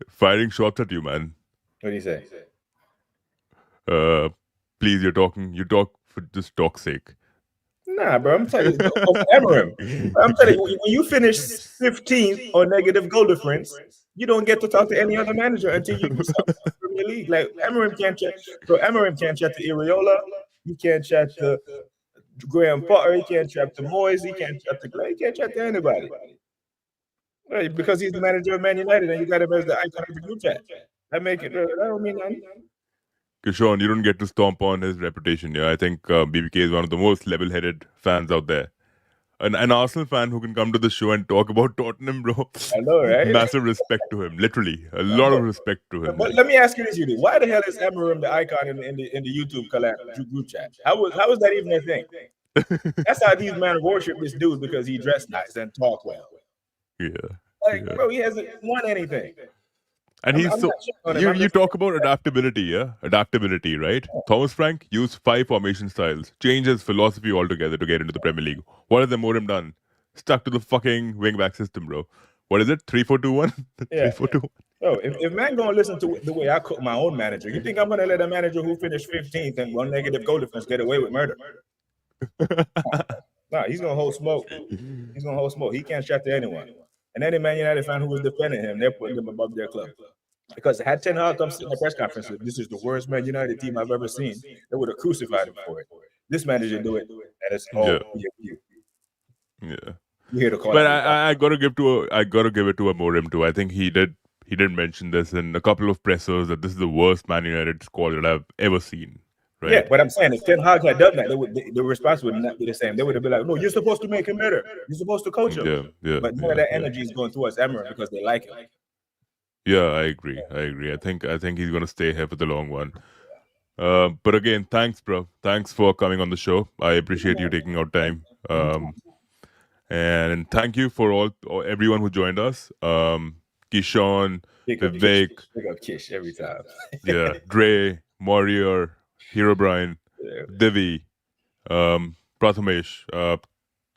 firing shots at you, man. What do you say? Uh, please, you talk for just talk's sake. Nah, bro. I'm telling you, Emery. I'm telling you, when you finish 15th or negative goal difference, you don't get to talk to any other manager until you do something in the Premier League. Like Emery can't chat, bro. Emery can't chat to Iriola. He can't chat to Graham Potter. He can't chat to Moyes. He can't chat to Glenn. He can't chat to anybody. Right, because he's the manager of Man United, and you got him as the icon of the group chat. That make it. That don't mean nothing. Kishon, you don't get to stomp on his reputation. Yeah, I think BBK is one of the most level-headed fans out there. An Arsenal fan who can come to the show and talk about Tottenham, bro. I know, right? Massive respect to him. Literally, a I lot of know. respect to him. But Like, let me ask you this, Judy. Why the hell is Emery the icon in the YouTube group chat? How was that even a thing? That's how these men worship this dude because he dressed nice and talk well. yeah, Like, yeah. bro, he hasn't won anything. And I'm he's not so shitting on him. I'm you just talk about adaptability, yeah? Adaptability, right? Thomas Frank used 5 formation styles, changed his philosophy altogether to get into the Premier League. What has the Modem done? Stuck to the fucking wingback system, bro. What is it? 3-4-2-1? yeah. 3-4-2-1? Bro, if man gonna listen to the way I cook my own manager, you think I'm gonna let a manager who finished 15th and one negative goal difference get away with murder? Nah, he's gonna hold smoke. He's gonna hold smoke. He can't chat to anyone. And any Man United fan who was defending him, they're putting him above their club. Because had Ten Hag come sit in the press conference, this is the worst Man United team I've ever seen, they would have crucified him for it. This manager do it, and it's Yeah, you yeah. here to call But out the I gotta give it to a Morim too. I think he did mention this in a couple of pressers that this is the worst Man United squad that I've ever seen. Right? Yeah, but I'm saying if Ten Hag had done that, the response would not be the same. They would have been like, "No, you're supposed to make him better. You're supposed to coach him." Yeah, yeah, But none of yeah, that yeah. energy is going towards Emery because they like him. Yeah, I agree. I agree. I think he's gonna stay here for the long one. But again, thanks, bro. Thanks for coming on the show. I appreciate you taking out time. And thank you for everyone who joined us. Kishon, Pick up Kish, Vivek, pick up Kish every time. yeah, Dre, Warrior, Hero Brian, Yeah. Divi, Prathamesh.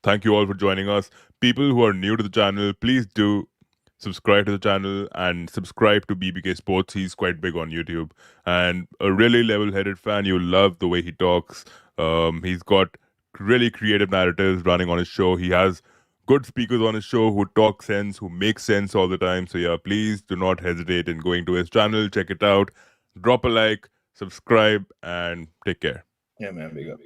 Thank you all for joining us. People who are new to the channel, please do subscribe to the channel and subscribe to BBK Sports. He's quite big on YouTube and a really level-headed fan. You love the way he talks. He's got really creative narratives running on his show. He has good speakers on his show who talk sense, who make sense all the time. So yeah, please do not hesitate in going to his channel. Check it out. Drop a like, subscribe, and take care. Yeah, man, big up.